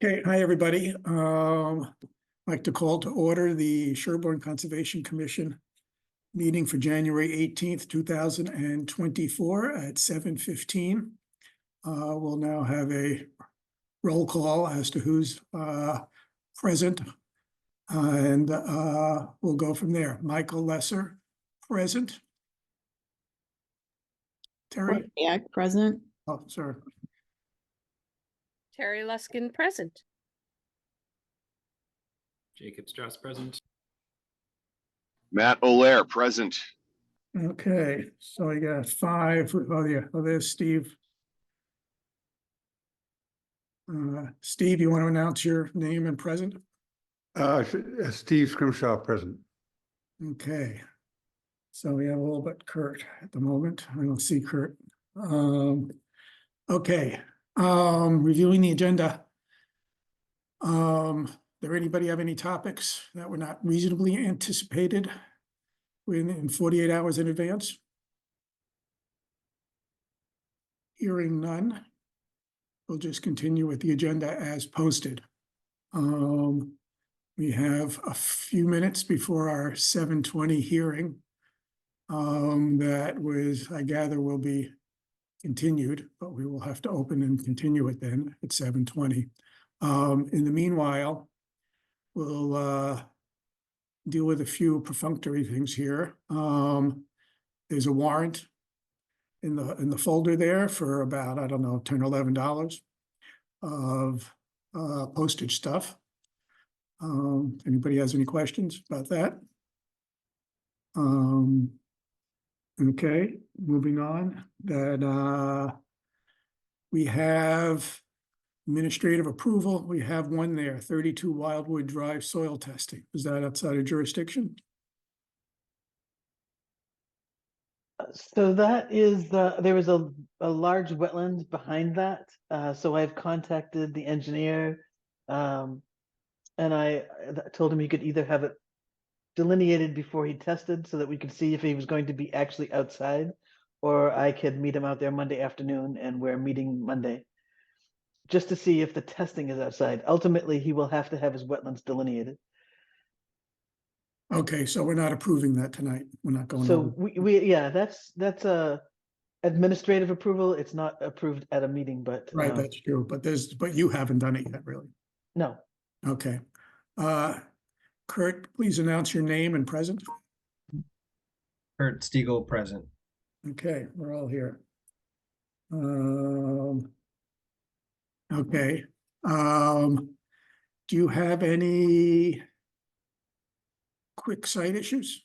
Okay, hi, everybody. I'd like to call to order the Sherborn Conservation Commission meeting for January 18th, 2024 at 7:15. We'll now have a roll call as to who's present, and we'll go from there. Michael Lesser, present. Terry? Yeah, present. Oh, sorry. Terry Luskin, present. Jacob Strauss, present. Matt O'Lear, present. Okay, so I got five. Oh, yeah. Oh, there's Steve. Steve, you want to announce your name and present? Steve Scrimshaw, present. Okay. So we have all but Kurt at the moment. I don't see Kurt. Okay. Reviewing the agenda. There anybody have any topics that were not reasonably anticipated in 48 hours in advance? Hearing none, we'll just continue with the agenda as posted. We have a few minutes before our 7:20 hearing. That was, I gather, will be continued, but we will have to open and continue it then at 7:20. In the meanwhile, we'll deal with a few perfunctory things here. There's a warrant in the folder there for about, I don't know, $10 or $11 of postage stuff. Anybody has any questions about that? Okay, moving on. That we have administrative approval. We have one there, 32 Wildwood Drive soil testing. Is that outside of jurisdiction? So that is there was a large wetland behind that. So I've contacted the engineer, and I told him he could either have it delineated before he tested so that we could see if he was going to be actually outside, or I could meet him out there Monday afternoon, and we're meeting Monday just to see if the testing is outside. Ultimately, he will have to have his wetlands delineated. Okay, so we're not approving that tonight. We're not going So over. we yeah, that's a administrative approval. It's not approved at a meeting, but Right, that's true. But you haven't done it yet, really. no. Okay. Kurt, please announce your name and present. Kurt Stiegel, present. Okay, we're all here. Okay. Do you have any quick site issues?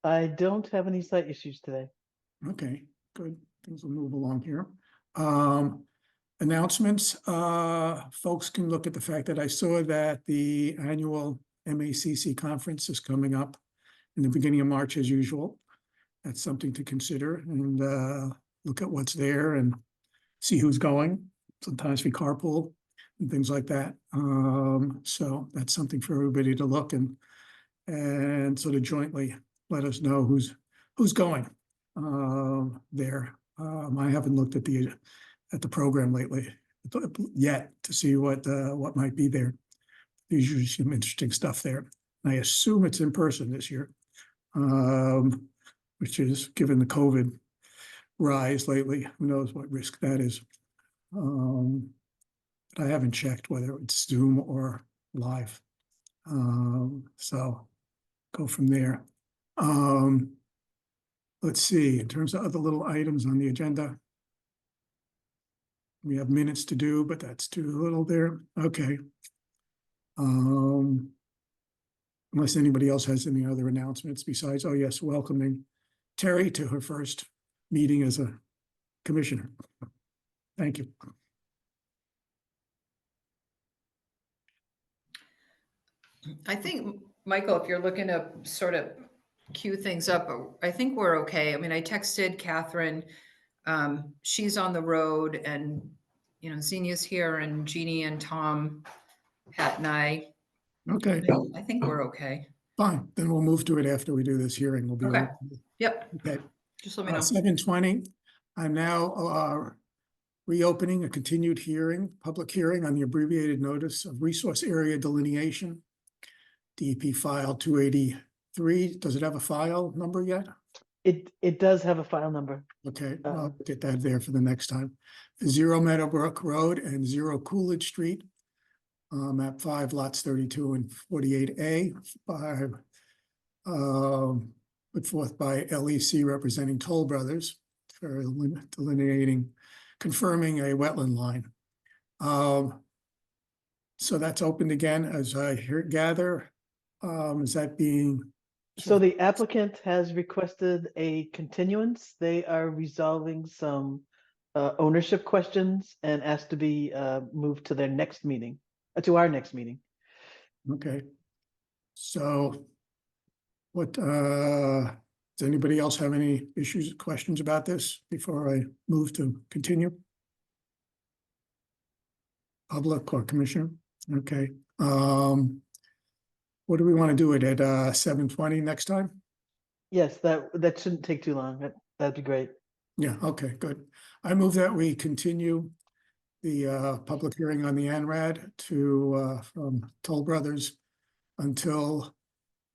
I don't have any site issues today. Okay, good. Things will move along here. Announcements. Folks can look at the fact that I saw that the annual MACC conference is coming up in the beginning of March as usual. That's something to consider, and look at what's there and see who's going. Sometimes we carpool and things like that. So that's something for everybody to look and sort of jointly let us know who's going there. I haven't looked at the program lately yet to see what might be there. There's usually some interesting stuff there. I assume it's in person this year, which is, given the COVID rise lately, who knows what risk that is. But I haven't checked whether it's Zoom or live. So go from there. Let's see, in terms of other little items on the agenda, we have minutes to do, but that's too little there. Okay. Unless anybody else has any other announcements besides, oh yes, welcoming Terry to her first meeting as a commissioner. Thank you. I think, Michael, if you're looking to sort of queue things up, I think we're okay. I mean, I texted Catherine. She's on the road, and Xenia's here, and Jeannie and Tom, Pat and I. Okay, I think we're okay. fine. Then we'll move to it after we do this hearing. We'll be Okay. Yep. okay. Just let me know. 7:20. I'm now reopening a continued public hearing on the abbreviated notice of resource area delineation. DEP file 283. Does it have a file number yet? It does have a file number. Okay, I'll get that there for the next time. 0 Meadowbrook Road and 0 Coolidge Street. Map 5, lots 32 and 48A, put forth by LEC representing Toll Brothers for delineating, confirming a wetland line. So that's opened again, as I gather. Is that being? So the applicant has requested a continuance. They are resolving some ownership questions and asked to be moved to their next meeting, to our next meeting. Okay. So what, does anybody else have any issues, questions about this before I move to continue? Public or commissioner? Okay. What do we want to do it at 7:20 next time? Yes, that shouldn't take too long. That'd be great. Yeah, okay, good. I move that we continue the public hearing on the ANRAD to from Toll Brothers until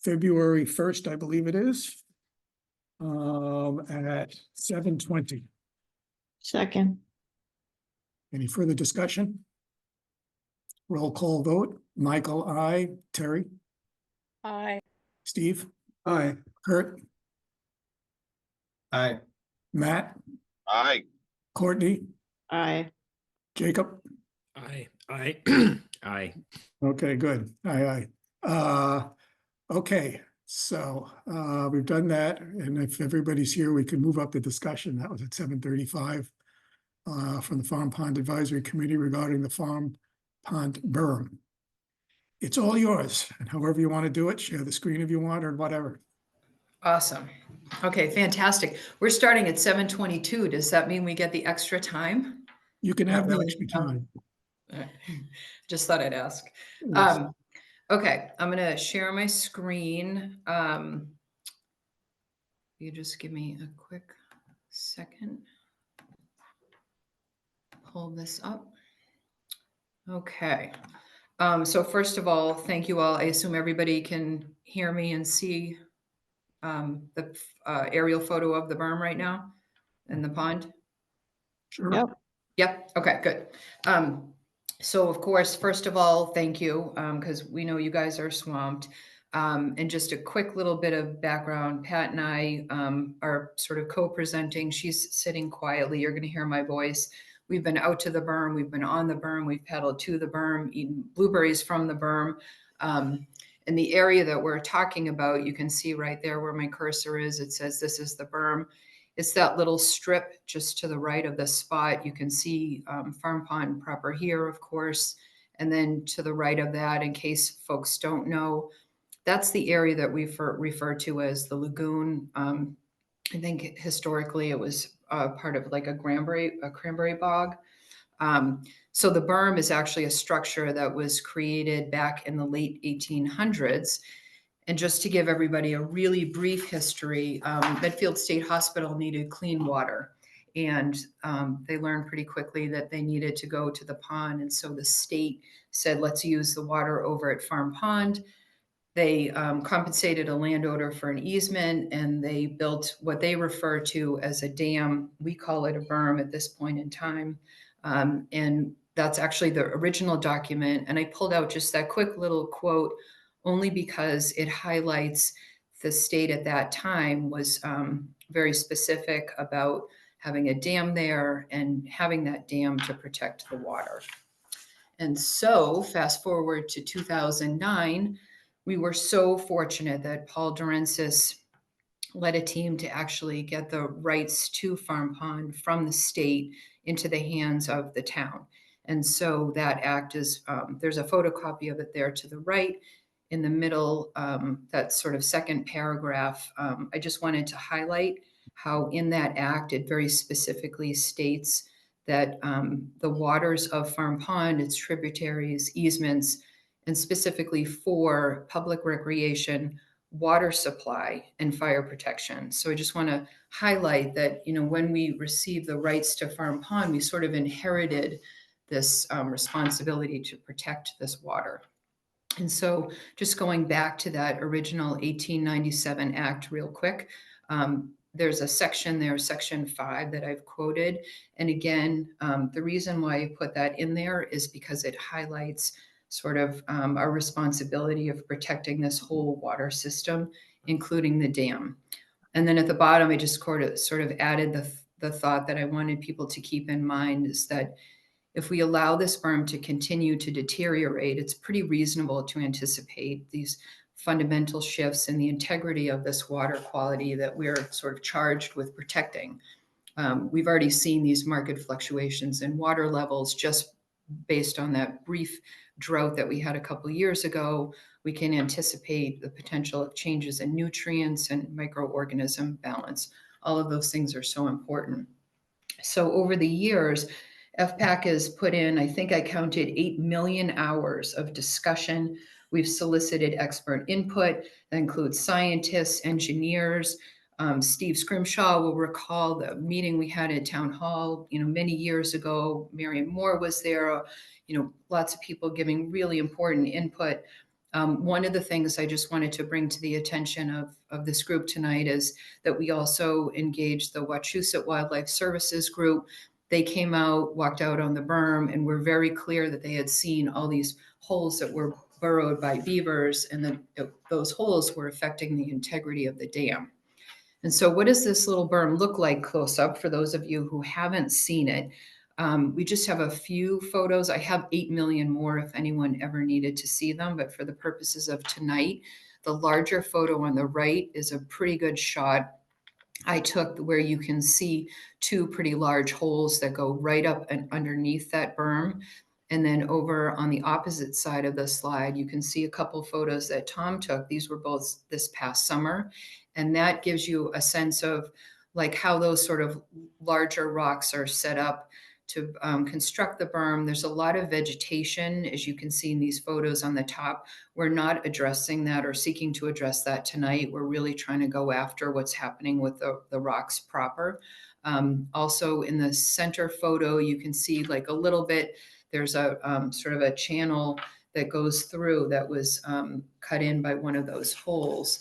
February 1st, I believe it is. At 7:20. Second. Any further discussion? Roll call vote. Michael, I. Terry, Aye. Steve, Aye. Kurt, Aye. Matt, Aye. Courtney, Aye. Jacob. Aye. Aye. Aye. Okay, good. Aye, aye. Okay, so we've done that, and if everybody's here, we can move up the discussion. That was at 7:35 from the Farm Pond Advisory Committee regarding the Farm Pond berm. It's all yours, and however you want to do it, share the screen if you want or whatever. Awesome. Okay, fantastic. We're starting at 7:22. Does that mean we get the extra time? You can have Not that really. extra time. Just thought I'd ask. Yes. Okay, I'm gonna share my screen. You just give me a quick second. Pull this up. Okay. So first of all, thank you all. I assume everybody can hear me and see the aerial photo of the berm right now and the pond. Sure. Yep. Yep. Okay, good. So of course, first of all, thank you, because we know you guys are swamped. And just a quick little bit of background, Pat and I are sort of co-presenting. She's sitting quietly. You're going to hear my voice. We've been out to the berm. We've been on the berm. We've paddled to the berm, eaten blueberries from the berm. And the area that we're talking about, you can see right there where my cursor is. It says this is the berm. It's that little strip just to the right of the spot. You can see Farm Pond proper here, of course. And then to the right of that, in case folks don't know, that's the area that we refer to as the lagoon. I think historically it was part of like a cranberry bog. So the berm is actually a structure that was created back in the late 1800s. And just to give everybody a really brief history, Medfield State Hospital needed clean water. And they learned pretty quickly that they needed to go to the pond. And so the state said, let's use the water over at Farm Pond. They compensated a landowner for an easement, and they built what they refer to as a dam. We call it a berm at this point in time. And that's actually the original document. And I pulled out just that quick little quote only because it highlights the state at that time was very specific about having a dam there and having that dam to protect the water. And so fast forward to 2009, we were so fortunate that Paul Durensis led a team to actually get the rights to Farm Pond from the state into the hands of the town. And so that act is, there's a photocopy of it there to the right. In the middle, that sort of second paragraph, I just wanted to highlight how in that act, it very specifically states that the waters of Farm Pond, its tributaries, easements, and specifically for public recreation water supply and fire protection. So I just want to highlight that, when we received the rights to Farm Pond, we sort of inherited this responsibility to protect this water. And so just going back to that original 1897 Act real quick, there's a section there, Section 5, that I've quoted. And again, the reason why I put that in there is because it highlights sort of our responsibility of protecting this whole water system, including the dam. And then at the bottom, I just sort of added the thought that I wanted people to keep in mind is that if we allow this berm to continue to deteriorate, it's pretty reasonable to anticipate these fundamental shifts in the integrity of this water quality that we're sort of charged with protecting. We've already seen these market fluctuations in water levels just based on that brief drought that we had a couple of years ago. We can anticipate the potential of changes in nutrients and microorganism balance. All of those things are so important. So over the years, FPAC has put in, I think I counted 8 million hours of discussion. We've solicited expert input that includes scientists, engineers. Steve Scrimshaw will recall the meeting we had at Town Hall, many years ago. Marion Moore was there, lots of people giving really important input. One of the things I just wanted to bring to the attention of this group tonight is that we also engaged the Wachusett Wildlife Services group. They came out, walked out on the berm, and were very clear that they had seen all these holes that were burrowed by beavers, and that those holes were affecting the integrity of the dam. And so what does this little berm look like close up for those of you who haven't seen it? We just have a few photos. I have 8 million more if anyone ever needed to see them, but for the purposes of tonight, the larger photo on the right is a pretty good shot I took where you can see two pretty large holes that go right up and underneath that berm. And then over on the opposite side of the slide, you can see a couple photos that Tom took. These were both this past summer. And that gives you a sense of like how those sort of larger rocks are set up to construct the berm. There's a lot of vegetation, as you can see in these photos on the top. We're not addressing that or seeking to address that tonight. We're really trying to go after what's happening with the rocks proper. Also in the center photo, you can see like a little bit, there's a sort of a channel that goes through that was cut in by one of those holes.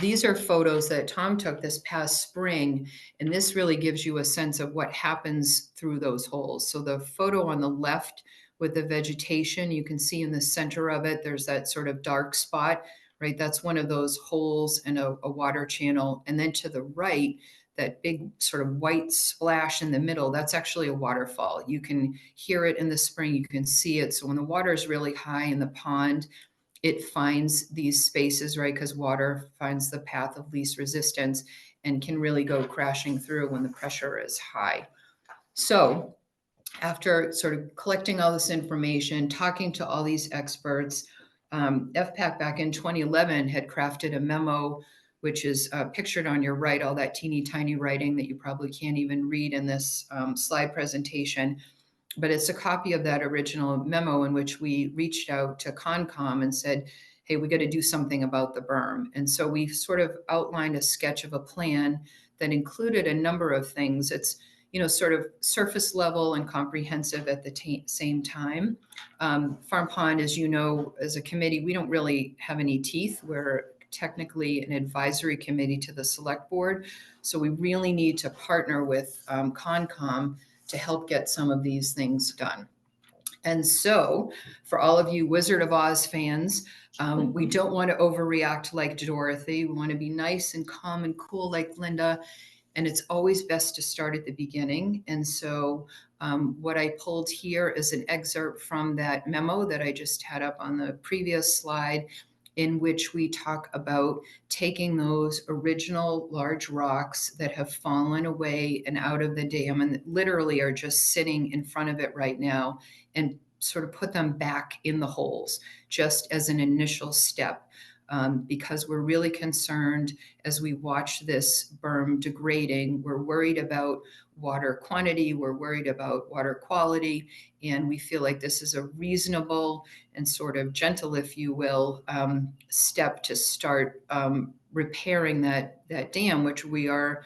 These are photos that Tom took this past spring, and this really gives you a sense of what happens through those holes. So the photo on the left with the vegetation, you can see in the center of it, there's that sort of dark spot, right? That's one of those holes in a water channel. And then to the right, that big sort of white splash in the middle, that's actually a waterfall. You can hear it in the spring, you can see it. So when the water is really high in the pond, it finds these spaces, right? Because water finds the path of least resistance and can really go crashing through when the pressure is high. So after sort of collecting all this information, talking to all these experts, FPAC back in 2011 had crafted a memo, which is pictured on your right, all that teeny tiny writing that you probably can't even read in this slide presentation. But it's a copy of that original memo in which we reached out to Concom and said, hey, we got to do something about the berm. And so we sort of outlined a sketch of a plan that included a number of things. It's, sort of surface level and comprehensive at the same time. Farm Pond, as you know, as a committee, we don't really have any teeth. We're technically an advisory committee to the select board. So we really need to partner with Concom to help get some of these things done. And so for all of you Wizard of Oz fans, we don't want to overreact like Dorothy. We want to be nice and calm and cool like Linda. And it's always best to start at the beginning. And so what I pulled here is an excerpt from that memo that I just had up on the previous slide, in which we talk about taking those original large rocks that have fallen away and out of the dam and literally are just sitting in front of it right now, and sort of put them back in the holes just as an initial step. because we're really concerned as we watch this berm degrading. We're worried about water quantity, we're worried about water quality, and we feel like this is a reasonable and sort of gentle, if you will, step to start repairing that dam, which we are,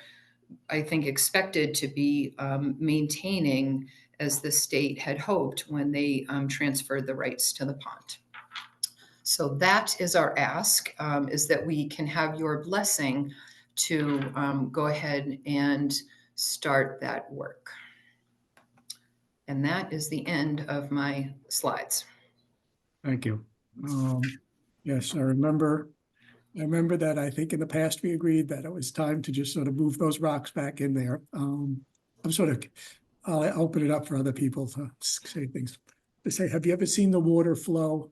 I think, expected to be maintaining as the state had hoped when they transferred the rights to the pond. So that is our ask, is that we can have your blessing to go ahead and start that work. And that is the end of my slides. Thank you. Yes, I remember that I think in the past we agreed that it was time to just sort of move those rocks back in there. I'll open it up for other people to say things. To say, have you ever seen the water flow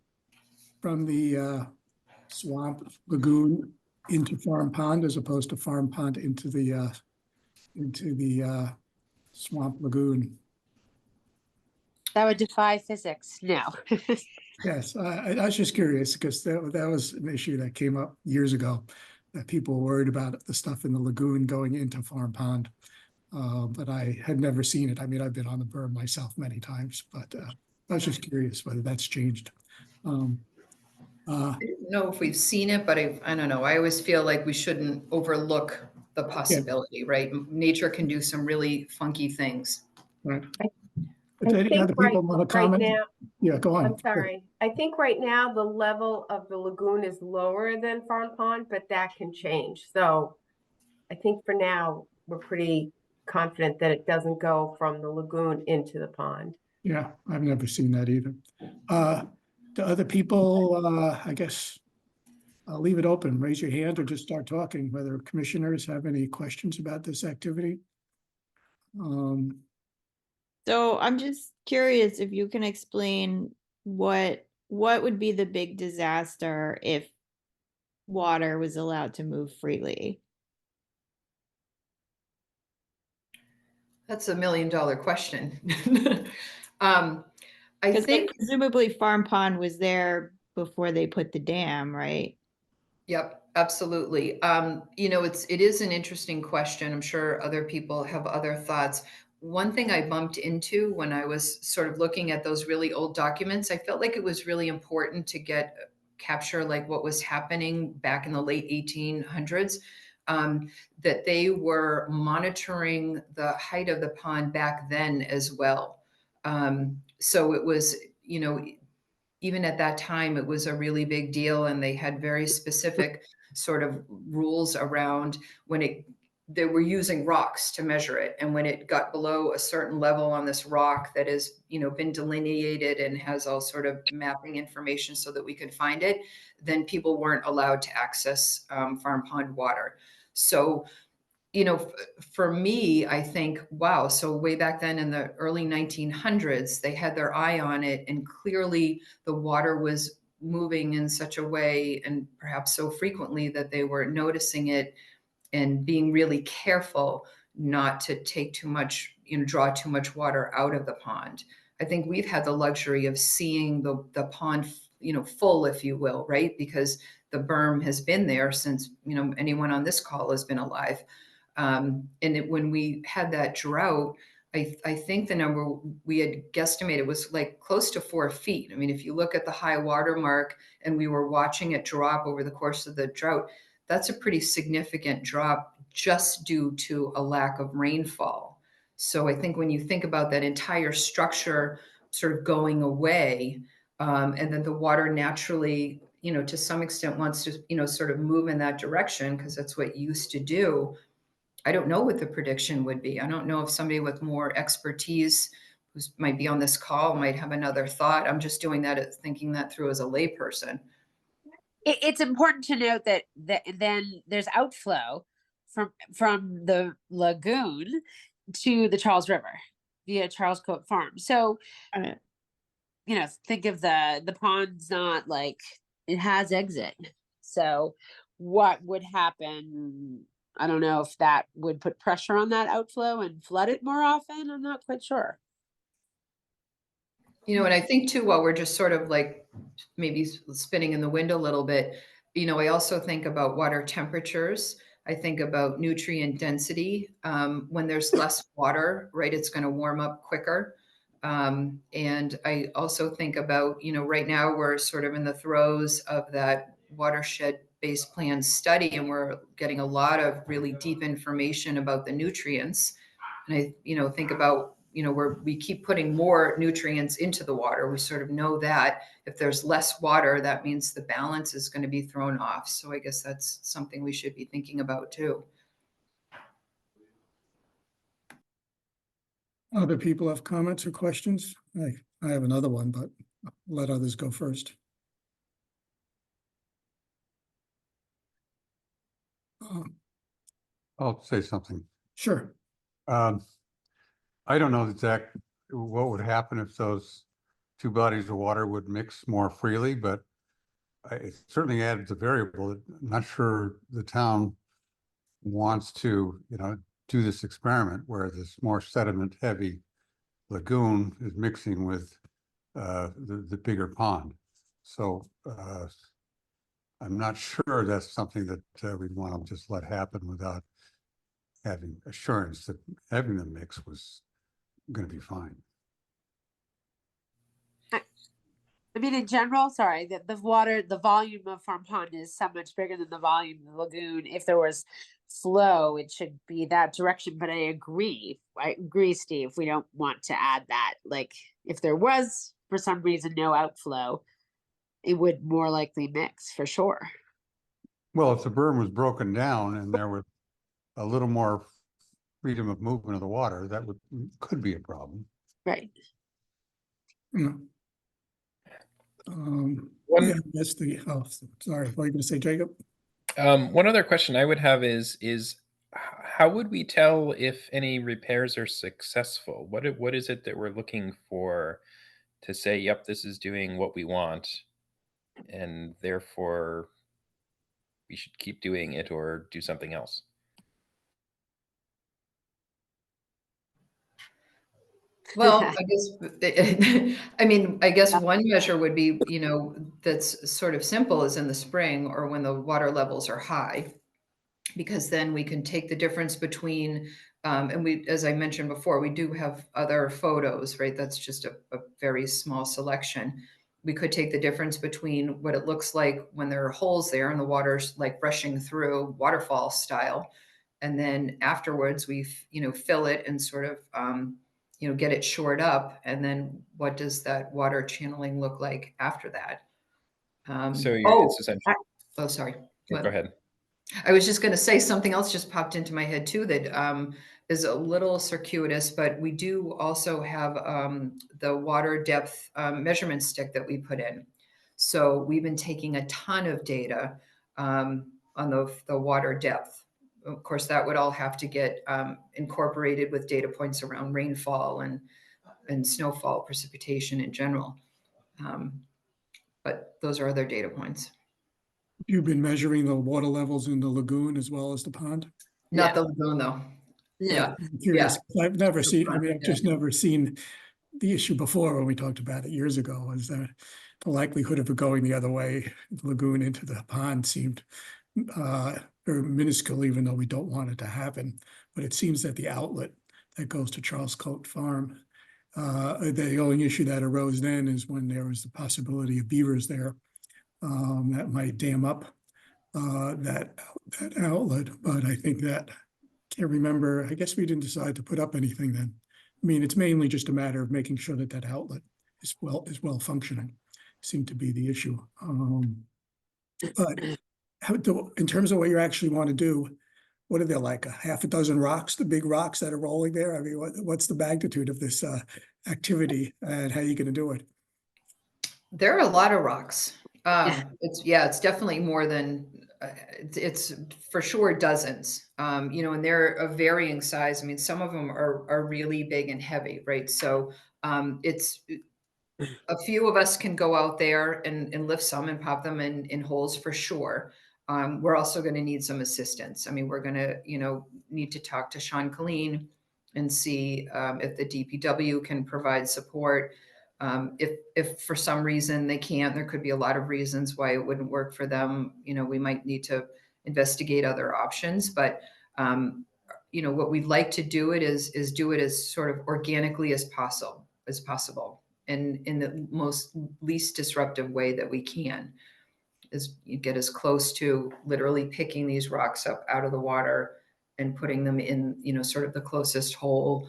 from the swamp lagoon into Farm Pond as opposed to Farm Pond into the swamp lagoon? That would defy physics. No. Yes, I was just curious because that was an issue that came up years ago, that people were worried about the stuff in the lagoon going into Farm Pond. But I had never seen it. I mean, I've been on the berm myself many times, but I was just curious whether that's changed. I don't know if we've seen it, but I don't know. I always feel like we shouldn't overlook the possibility, right? Nature can do some really funky things. Right. I If any think other people want to comment? now, Yeah, go on. I'm sorry. I think right now the level of the lagoon is lower than Farm Pond, but that can change. So I think for now, we're pretty confident that it doesn't go from the lagoon into the pond. Yeah, I've never seen that either. To other people, I guess I'll leave it open. Raise your hand or just start talking, whether commissioners have any questions about this activity. So I'm just curious if you can explain what would be the big disaster if water was allowed to move freely? That's $1 million question. I Because think, presumably Farm Pond was there before they put the dam, right? yep, absolutely. It is an interesting question. I'm sure other people have other thoughts. One thing I bumped into when I was sort of looking at those really old documents, I felt like it was really important to capture like what was happening back in the late 1800s. That they were monitoring the height of the pond back then as well. So it was, even at that time, it was a really big deal, and they had very specific sort of rules around they were using rocks to measure it. And when it got below a certain level on this rock that has, been delineated and has all sort of mapping information so that we could find it, then people weren't allowed to access Farm Pond water. So, for me, I think, wow, so way back then in the early 1900s, they had their eye on it, and clearly the water was moving in such a way and perhaps so frequently that they were noticing it and being really careful not to take too much, draw too much water out of the pond. I think we've had the luxury of seeing the pond, full, if you will, right? Because the berm has been there since, anyone on this call has been alive. When we had that drought, I think the number we had guesstimated was like close to 4 feet. I mean, if you look at the high water mark and we were watching it drop over the course of the drought, that's a pretty significant drop just due to a lack of rainfall. So I think when you think about that entire structure sort of going away, and then the water naturally, to some extent wants to, sort of move in that direction because that's what it used to do. I don't know what the prediction would be. I don't know if somebody with more expertise who might be on this call might have another thought. I'm just doing that, thinking that through as a layperson. It's important to note that then there's outflow from the lagoon to the Charles River via Charles Coat Farm. So, think of the pond's not like it has exit. So what would happen? I don't know if that would put pressure on that outflow and flood it more often. I'm not quite sure. And I think too, while we're just sort of like maybe spinning in the wind a little bit, I also think about water temperatures. I think about nutrient density. When there's less water, right, it's going to warm up quicker. And I also think about, right now we're sort of in the throes of that watershed-based plan study, and we're getting a lot of really deep information about the nutrients. And I, think about, where we keep putting more nutrients into the water. We sort of know that if there's less water, that means the balance is going to be thrown off. So I guess that's something we should be thinking about too. Other people have comments or questions? I have another one, but I'll let others go first. I'll say something. Sure. I don't know exactly what would happen if those two bodies of water would mix more freely, but it certainly added the variable. I'm not sure the town wants to, do this experiment where this more sediment heavy lagoon is mixing with the bigger pond. So I'm not sure that's something that we'd want to just let happen without having assurance that having the mix was going to be fine. I mean, in general, sorry, the water, the volume of Farm Pond is so much bigger than the volume of the lagoon. If there was flow, it should be that direction. But I agree, Steve. We don't want to add that. Like, if there was, for some reason, no outflow, it would more likely mix for sure. Well, if the berm was broken down and there was a little more freedom of movement of the water, that could be a problem. Right. Yeah. Yeah, that's sorry, what are you going to say, Jacob? One other question I would have is how would we tell if any repairs are successful? What is it that we're looking for to say, yep, this is doing what we want, and therefore we should keep doing it or do something else? Well, I guess, I guess one measure would be, that's sort of simple is in the spring or when the water levels are high, because then we can take the difference between, and we, as I mentioned before, we do have other photos, right? That's just a very small selection. We could take the difference between what it looks like when there are holes there and the water's like rushing through waterfall style. And then afterwards we, fill it and sort of, get it shored up. And then what does that water channeling look like after that? It's essentially. Sorry. Go ahead. I was just going to say something else just popped into my head too that is a little circuitous, but we do also have the water depth measurement stick that we put in. So we've been taking a ton of data on the water depth. Of course, that would all have to get incorporated with data points around rainfall and snowfall, precipitation in general. But those are other data points. You've been measuring the water levels in the lagoon as well as the pond? Not the lagoon, though. Yeah. I'm curious. I've never seen, I've just never seen the issue before when we talked about it years ago, was that the likelihood of it going the other way, the lagoon into the pond seemed very minuscule, even though we don't want it to happen. But it seems that the outlet that goes to Charles Coat Farm, the only issue that arose then is when there was the possibility of beavers there that might dam up that outlet. But I think that, can't remember, I guess we didn't decide to put up anything then. I mean, it's mainly just a matter of making sure that that outlet is well functioning, seemed to be the issue. But in terms of what you actually want to do, what are there, like a half a dozen rocks, the big rocks that are rolling there? I mean, what's the magnitude of this activity and how are you going to do it? There are a lot of rocks. It's definitely more than, it's for sure dozens, and they're of varying size. I mean, some of them are really big and heavy, right? So it's a few of us can go out there and lift some and pop them in holes for sure. We're also going to need some assistance. I mean, we're going to, need to talk to Sean Colleen and see if the DPW can provide support. If for some reason they can't, there could be a lot of reasons why it wouldn't work for them. You know, we might need to investigate other options, but you know, what we'd like to do it is do it as sort of organically as possible, and in the most least disruptive way that we can, is you get as close to literally picking these rocks up out of the water and putting them in, you know, sort of the closest hole.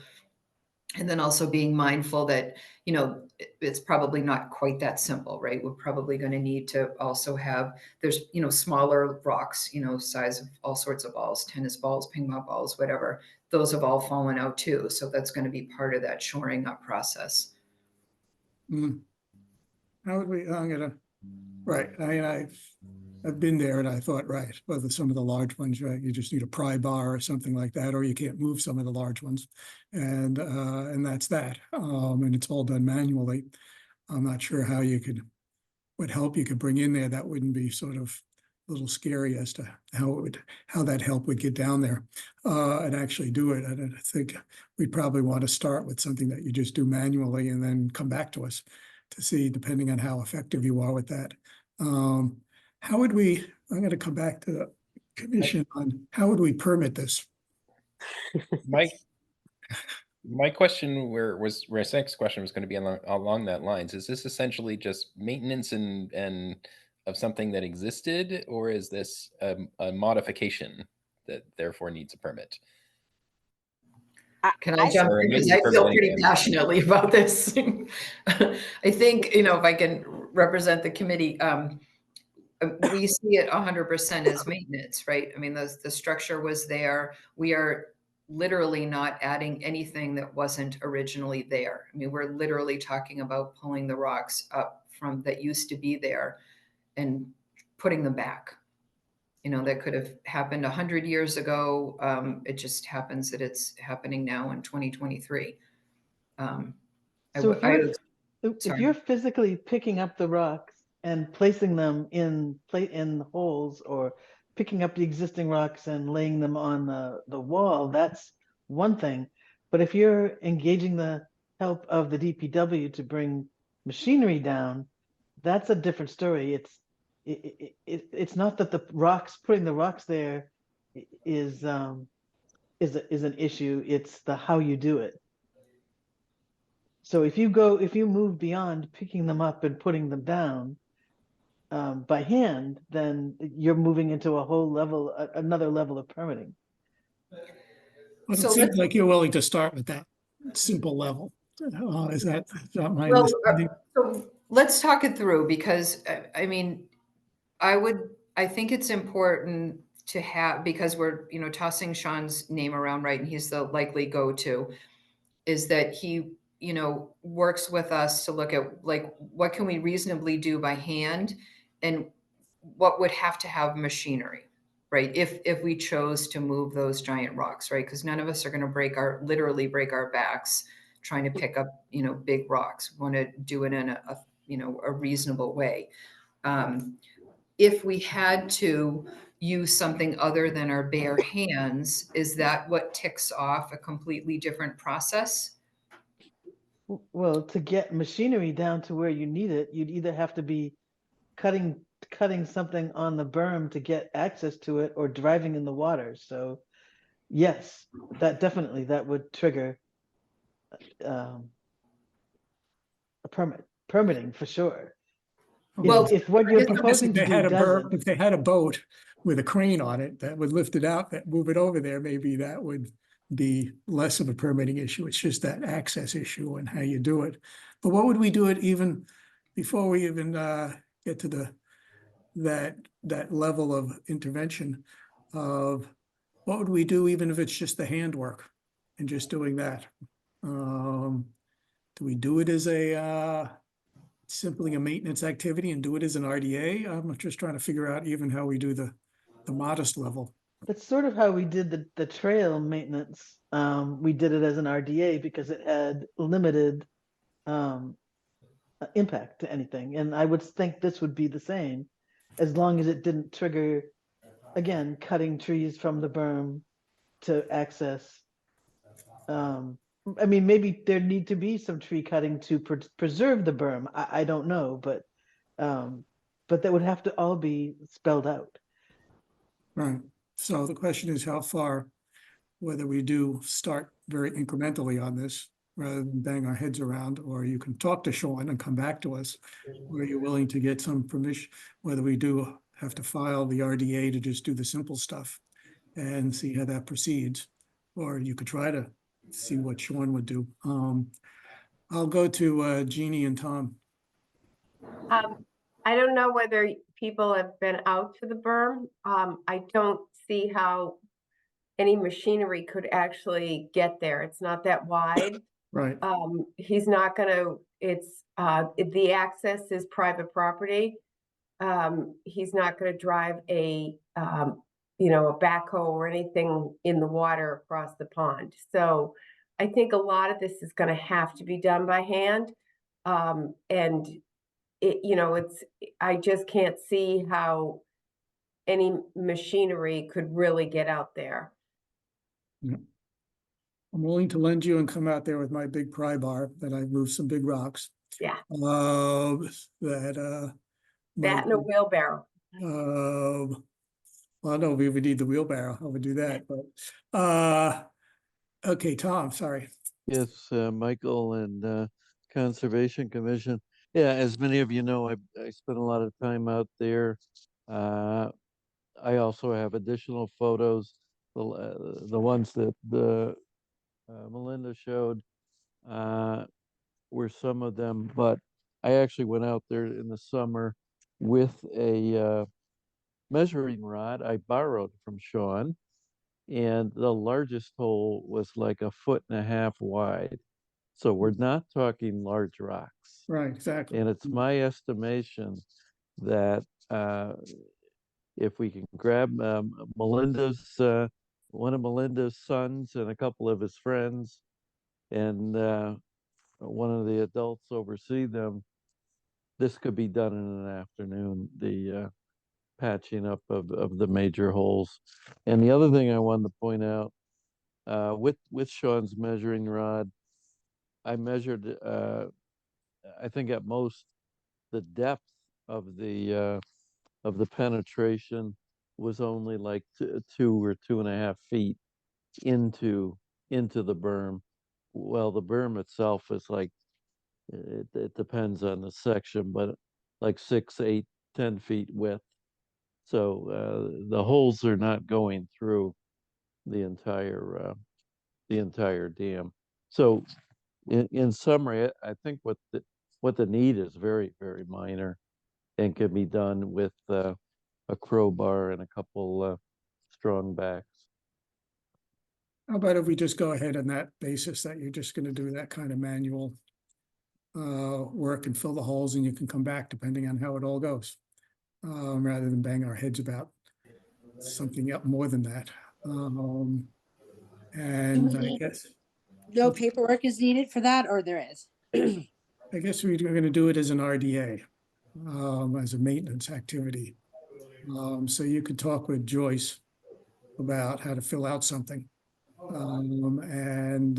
And then also being mindful that, you know, it's probably not quite that simple, right? We're probably going to need to also have, there's, you know, smaller rocks, you know, size of all sorts of balls, tennis balls, ping pong balls, whatever. Those have all fallen out too. So that's going to be part of that shoring up process. Mm. How would we, I'm gonna, right, I've been there and I thought, right, well, some of the large ones, right, you just need a pry bar or something like that, or you can't move some of the large ones. And that's that. And it's all done manually. I'm not sure how you could, what help you could bring in there that wouldn't be sort of a little scary as to how that help would get down there and actually do it. And I think we'd probably want to start with something that you just do manually and then come back to us to see, depending on how effective you are with that. How would we, I'm going to come back to the commission on how would we permit this? My question where next question was going to be along that lines. Is this essentially just maintenance and of something that existed, or is this a modification that therefore needs a permit? Can I jump in? Because I feel pretty passionately about this. I think, you know, if I can represent the committee, we see it 100% as maintenance, right? I mean, the structure was there. We are literally not adding anything that wasn't originally there. I mean, we're literally talking about pulling the rocks up from that used to be there and putting them back. You know, that could have happened 100 years ago. It just happens that it's happening now in 2023. So if you're physically picking up the rocks and placing them in holes, or picking up the existing rocks and laying them on the wall, that's one thing. But if you're engaging the help of the DPW to bring machinery down, that's a different story. It's not that the rocks, putting the rocks there is an issue. It's the how you do it. So if you move beyond picking them up and putting them down by hand, then you're moving into a whole level, another level of permitting. Well, it seems like you're willing to start with that simple level. Is that my understanding? So let's talk it through, because I mean, I think it's important to have, because we're, you know, tossing Sean's name around, right? And he's the likely go-to, is that he, you know, works with us to look at, like, what can we reasonably do by hand and what would have to have machinery, right? If we chose to move those giant rocks, right? Because none of us are going to literally break our backs trying to pick up, you know, big rocks. We want to do it in a you know, a reasonable way. If we had to use something other than our bare hands, is that what ticks off a completely different process? Well, to get machinery down to where you need it, you'd either have to be cutting something on the berm to get access to it, or driving in the water. So yes, that would trigger a permitting for sure. Well, if what you're proposing to do doesn't, if they had a boat with a crane on it that would lift it out, that move it over there, maybe that would be less of a permitting issue. It's just that access issue and how you do it. But what would we do it even before we even get to that level of intervention of what would we do even if it's just the handwork and just doing that? Do we do it as simply a maintenance activity and do it as an RDA? I'm just trying to figure out even how we do the modest level. that's sort of how we did the trail maintenance. We did it as an RDA because it had limited impact to anything. And I would think this would be the same, as long as it didn't trigger, again, cutting trees from the berm to access I mean, maybe there need to be some tree cutting to preserve the berm. I don't know, but that would have to all be spelled out. Right. So the question is how far, whether we do start very incrementally on this rather than bang our heads around, or you can talk to Sean and come back to us. Where you're willing to get some permission, whether we do have to file the RDA to just do the simple stuff and see how that proceeds. Or you could try to see what Sean would do. I'll go to Jeannie and Tom. I don't know whether people have been out to the berm. I don't see how any machinery could actually get there. It's not that wide. Right. He's not gonna, the access is private property. He's not gonna drive a backhoe or anything in the water across the pond. So I think a lot of this is gonna have to be done by hand. And I just can't see how any machinery could really get out there. I'm willing to lend you and come out there with my big pry bar that I've moved some big rocks. Yeah. That and a wheelbarrow. Well, no, we would need the wheelbarrow. I would do that, but okay, Tom, sorry. Yes, Michael and Conservation Commission. Yeah, as many of you know, I spent a lot of time out there. I also have additional photos, the ones that Melinda showed were some of them, but I actually went out there in the summer with a measuring rod I borrowed from Sean, and the largest hole was like 1.5 feet wide. So we're not talking large rocks. Right, exactly. And it's my estimation that if we can grab Melinda's, one of Melinda's sons and a couple of his friends, and one of the adults oversee them, this could be done in an afternoon, the patching up of the major holes. And the other thing I wanted to point out, with Sean's measuring rod, I measured, I think at most, the depth of the penetration was only like 2 or 2.5 feet into the berm. Well, the berm itself is like, it depends on the section, but like 6, 8, 10 feet width. So the holes are not going through the entire dam. So in summary, I think what the need is very, very minor, and can be done with a crowbar and a couple strong backs. How about if we just go ahead on that basis that you're just gonna do that kind of manual work and fill the holes, and you can come back depending on how it all goes, rather than bang our heads about something up more than that. And I guess, No paperwork is needed for that, or there is? I guess we're gonna do it as an RDA, as a maintenance activity. So you could talk with Joyce about how to fill out something. And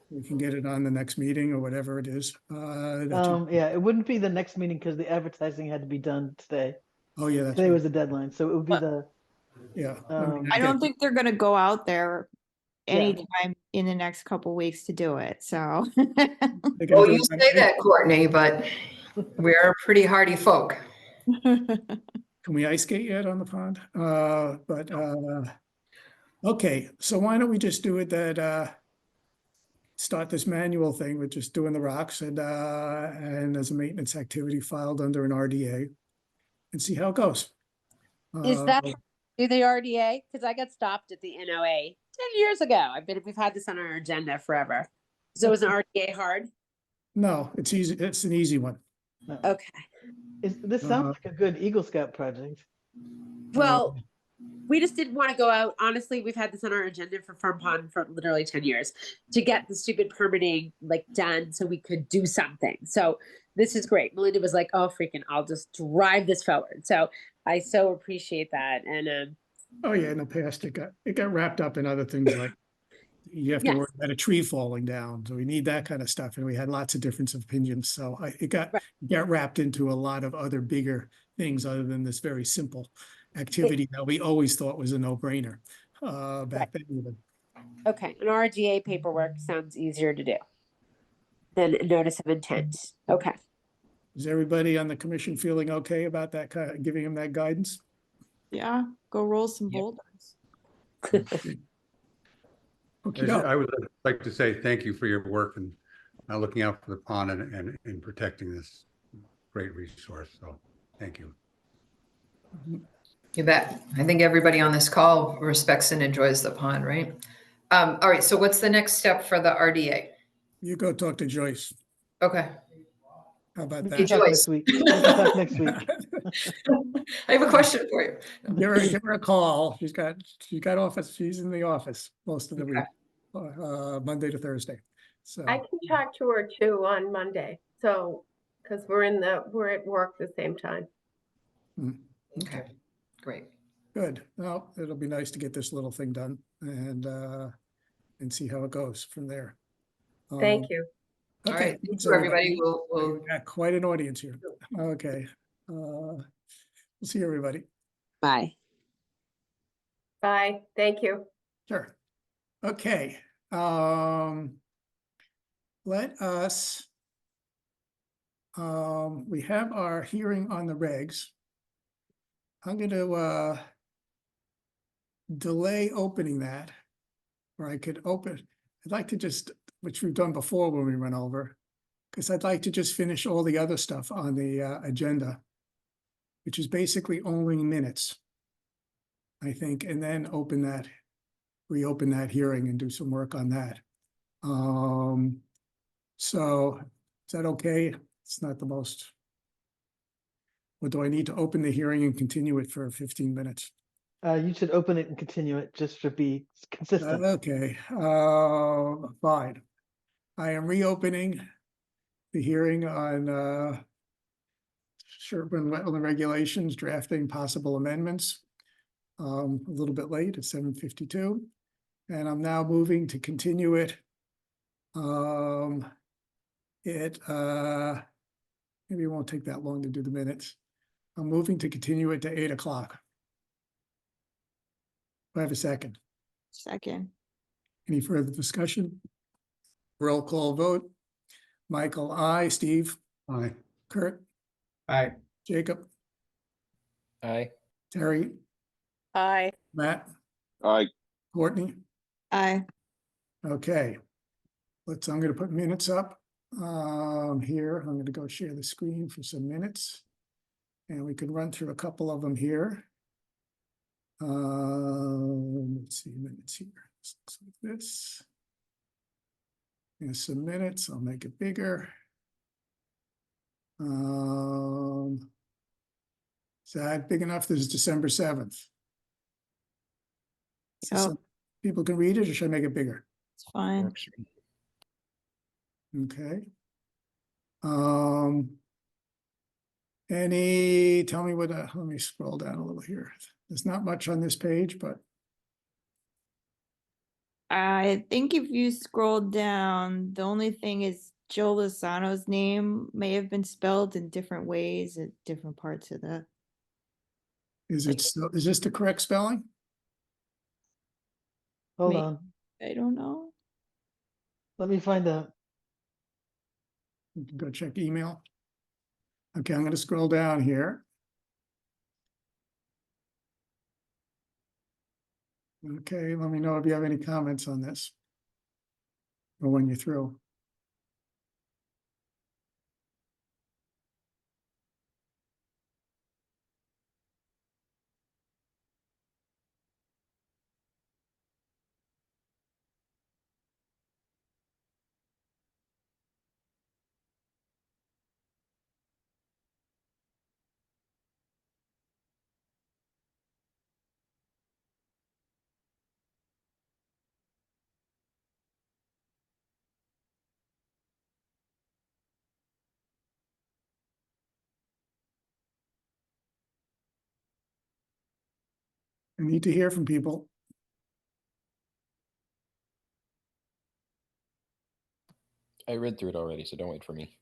we can get it on the next meeting or whatever it is. Yeah, it wouldn't be the next meeting because the advertising had to be done today. Oh, yeah, that's Today right. was the deadline, so it would be the. Yeah. I don't think they're gonna go out there Yeah. anytime in the next couple weeks to do it, so. Well, you say that, Courtney, but we're pretty hardy folk. Can we ice skate yet on the pond? Okay, so why don't we just do it that start this manual thing with just doing the rocks and as a maintenance activity filed under an RDA and see how it goes. Is that do the RDA? Because I got stopped at the NOA 10 years ago. We've had this on our agenda forever. So is an RDA hard? No, it's easy. It's an easy one. Okay. This sounds like a good Eagle Scout project. Well, we just didn't want to go out. Honestly, we've had this on our agenda for Farm Pond for literally 10 years to get the stupid permitting like done so we could do something. So this is great. Melinda was like, oh, freaking, I'll just drive this forward. So I so appreciate that. And oh yeah, in the past it got wrapped up in other things like you have to Yes. worry about a tree falling down. So we need that kind of stuff. And we had lots of difference of opinions. So it got wrapped into a lot of other bigger things other than this very simple activity that we always thought was a no-brainer back then even. Okay, an RGA paperwork sounds easier to do than a notice of intent. Okay. Is everybody on the commission feeling okay about that kind of giving him that guidance? Yeah, go roll some Yep. boulders. Okay. I would like to say thank you for your work and looking out for the pond and protecting this great resource. So thank you. You bet. I think everybody on this call respects and enjoys the pond, right? All right, so what's the next step for the RDA? You go talk to Joyce. Okay. How about We that? can talk Joyce. next week. We can talk next week. I have a question for you. Give her a call. She's got office. She's in the office most of the week, Monday to Thursday. So I can talk to her too on Monday. So, because we're at work the same time. Okay, great. good. Well, it'll be nice to get this little thing done and see how it goes from there. Thank you. All Okay, right, thank thanks, you, everybody. We've We'll got quite an audience here. Okay. We'll see everybody. Bye. Bye. Thank you. Sure. Okay. Let us, we have our hearing on the regs. I'm going to delay opening that, or I could open, I'd like to just, which we've done before when we went over, because I'd like to just finish all the other stuff on the agenda, which is basically only minutes, I think, and then reopen that hearing and do some work on that. So is that okay? It's not the most. Or do I need to open the hearing and continue it for 15 minutes? You should open it and continue it just to be consistent. Okay, fine. I am reopening the hearing on Sherborn wetland regulations, drafting possible amendments. A little bit late at 7:52. And I'm now moving to continue it. Maybe it won't take that long to do the minutes. I'm moving to continue it to 8 o'clock. Do I have a second? Second. Any further discussion? Roll call vote. Michael, aye. Steve? Aye. Kurt? Aye. Jacob? Aye. Terry? Bye. Matt? Aye. Courtney? Aye. Okay. I'm gonna put minutes up here. I'm gonna go share the screen for some minutes. And we can run through a couple of them here. Let's see, minutes here. This looks like this. There's some minutes. I'll make it bigger. Is that big enough? This is December 7th. Oh, People can read it, or should I make it bigger? it's fine. Works. Okay. Tell me what, let me scroll down a little here. There's not much on this page, but I think if you scroll down, the only thing is Joe Lozano's name may have been spelled in different ways at different parts of the. is this the correct spelling? Hold Me- on. I don't know. Let me find out. You can go check email. Okay, I'm gonna scroll down here. Okay, let me know if you have any comments on this. Or when you're through. I need to hear from people. I read through it already, so don't wait for me.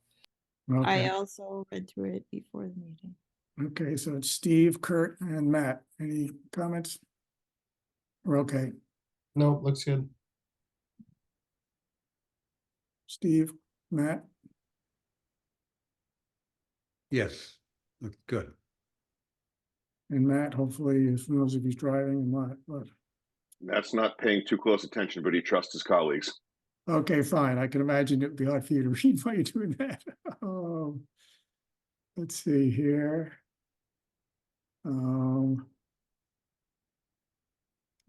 I Okay, also read through it before the meeting. okay, so it's Steve, Kurt, and Matt. Any comments? We're okay. No, looks good. Steve, Matt, Yes, looks good. and Matt, hopefully, he knows if he's driving and what, but, Matt's not paying too close attention, but he trusts his colleagues. okay, fine. I can imagine it'd be hard for you to read while you're doing that. Let's see here. Do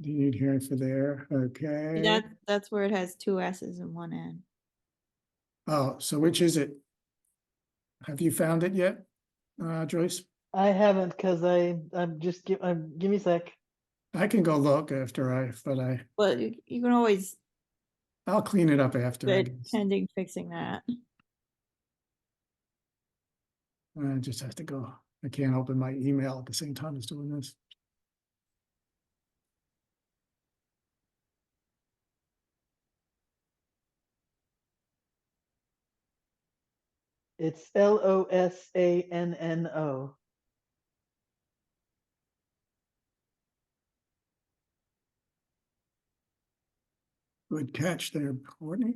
you need hearing for there? Okay. That's where it has two S's and one N. Oh, so which is it? Have you found it yet, Joyce? I haven't because I'm just give me a sec. I can go look after But you can always I'll clean it up after. I get guess. pending fixing that. I just have to go. I can't open my email at the same time as doing this. It's LOSANNO. Good catch there, Courtney.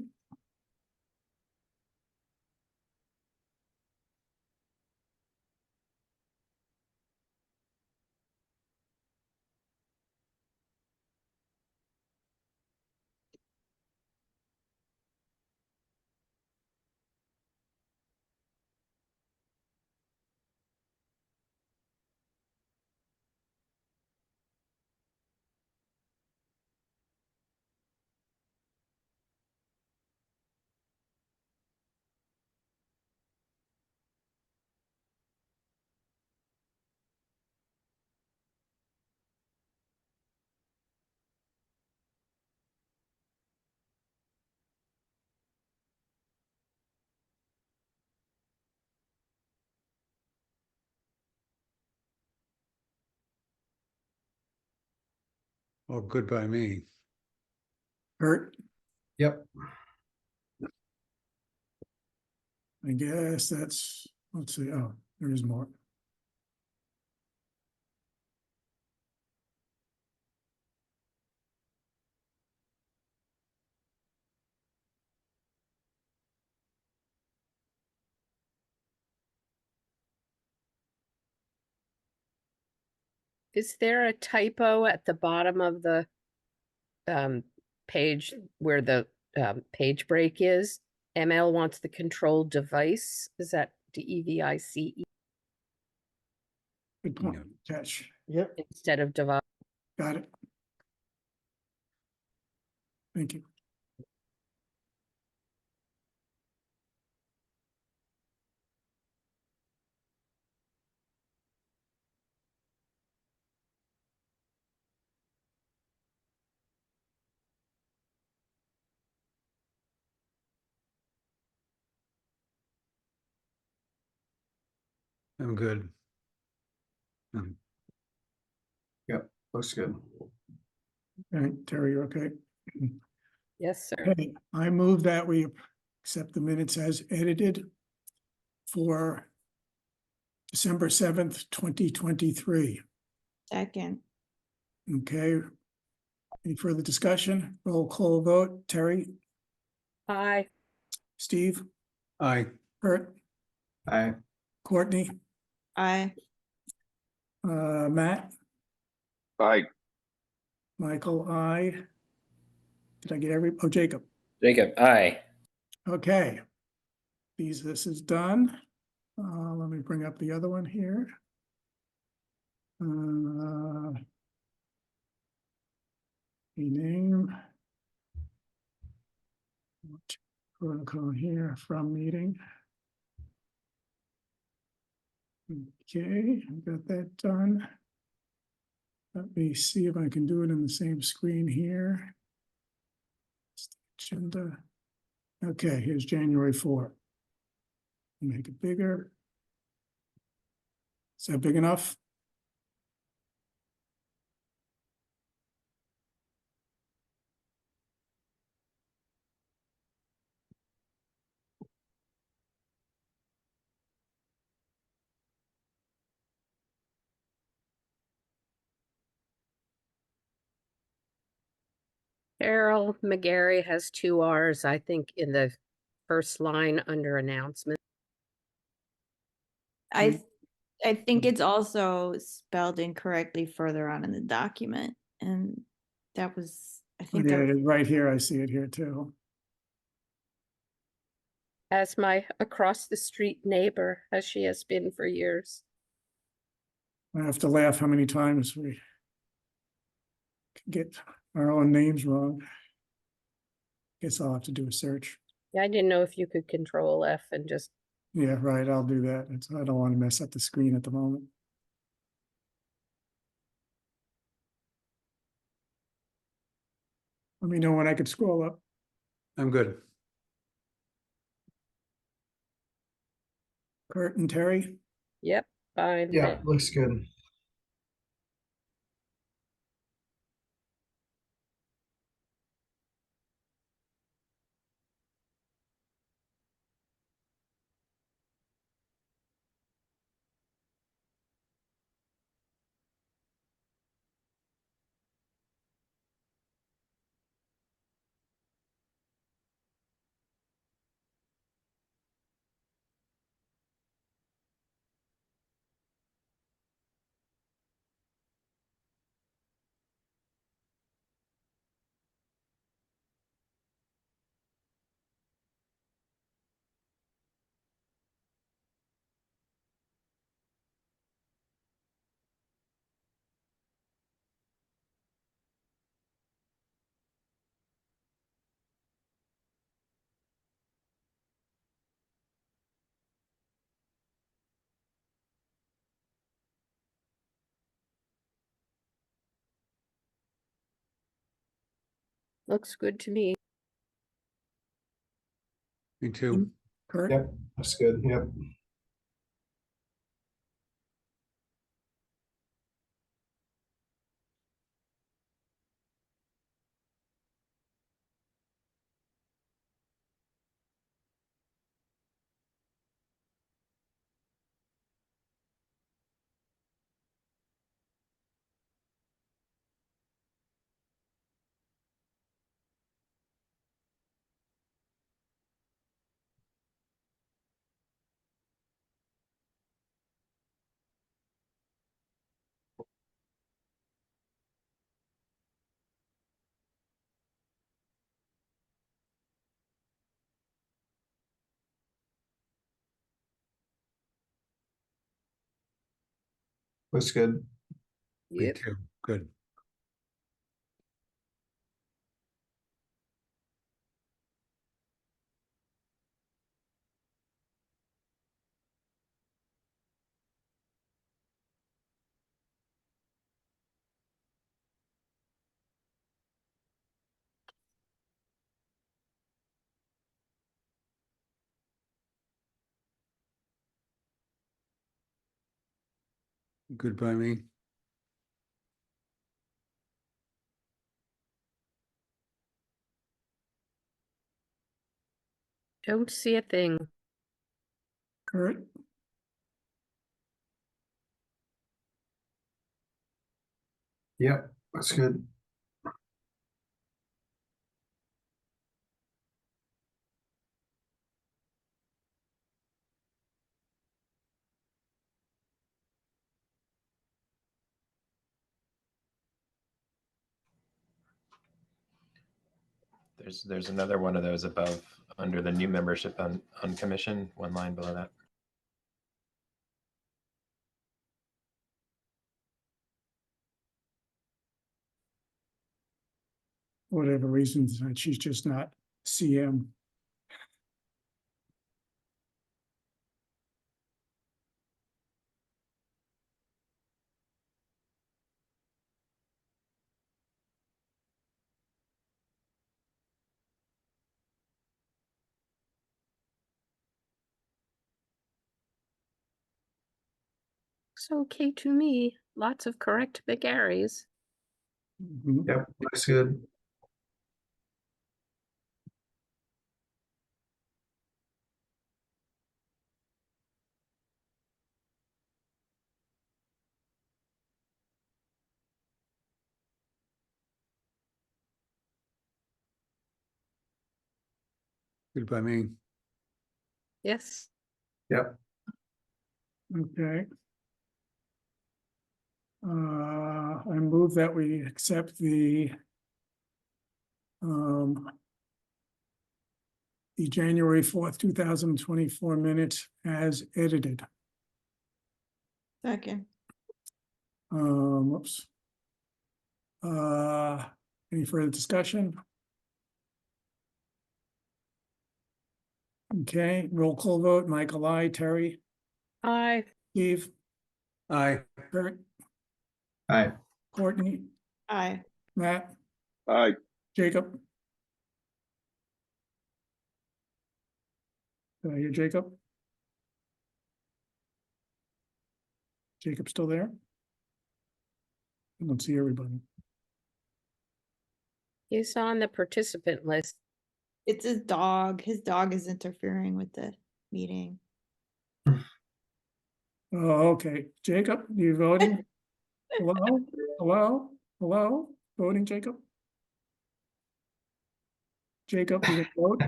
Oh, good by me. Kurt, Yep. I guess that's, let's see, oh, there is more. Is there a typo at the bottom of the page where the page break is? ML wants the control device. Is that DEVICE Good point, catch. Yep. instead of device? Got it. Thank you. I'm good. Yep, looks good. All right, Terry, you're okay? Yes, sir. Okay, I move that we accept the minutes as edited for December 7th, 2023. Second, Okay. Any further discussion? Roll call vote. Terry, Aye. Steve, Aye. Kurt, Aye. Courtney, I Matt, Aye. Michael, I. Did I get oh, Jacob. Jacob, aye. Okay. This is done. Let me bring up the other one here. The name. Protocol here from meeting. Okay, I got that done. Let me see if I can do it in the same screen here. Agenda. Okay, here's January 4th. Make it bigger. Is that big enough? Carol McGarry has 2 R's, I think, in the first line under announcement. I think it's also spelled incorrectly further on in the document, and that was, I think Yeah, that, right here, I see it here too. As my across the street neighbor, as she has been for years. I have to laugh how many times we get our own names wrong. Guess I'll have to do a search. Yeah, I didn't know if you could control F and just, Yeah, right, I'll do that. I don't want to mess up the screen at the moment. Let me know when I could scroll up. I'm good. Kurt and Terry, yep, fine. Yeah, looks good. Looks good to me. Me too. Kurt, Yep, looks good. Yep. Looks good. Me Yep. too. Good. Good by me. Don't see a thing. Kurt, Yep, looks good. There's another one of those above under the new membership on commission, one line below that. whatever reasons, she's just not CM. Looks okay to me. Lots of correct McGarrys. Mhm. Yep, looks good. Good by me. Yes. Yep. Okay. I move that we accept the January 4th, 2024 minutes as edited. Second. Whoops. Any further discussion? Okay, roll call vote. Michael, I, Terry, Aye. Steve, Aye. Kurt, Aye. Courtney, Aye. Matt, Aye. Jacob. Did I hear Jacob? Jacob still there? I don't see everybody. He's on the participant list. It's his dog. His dog is interfering with the meeting. Oh, okay. Jacob, you voting? Hello? Hello? Hello? Voting, Jacob? Jacob, you can vote?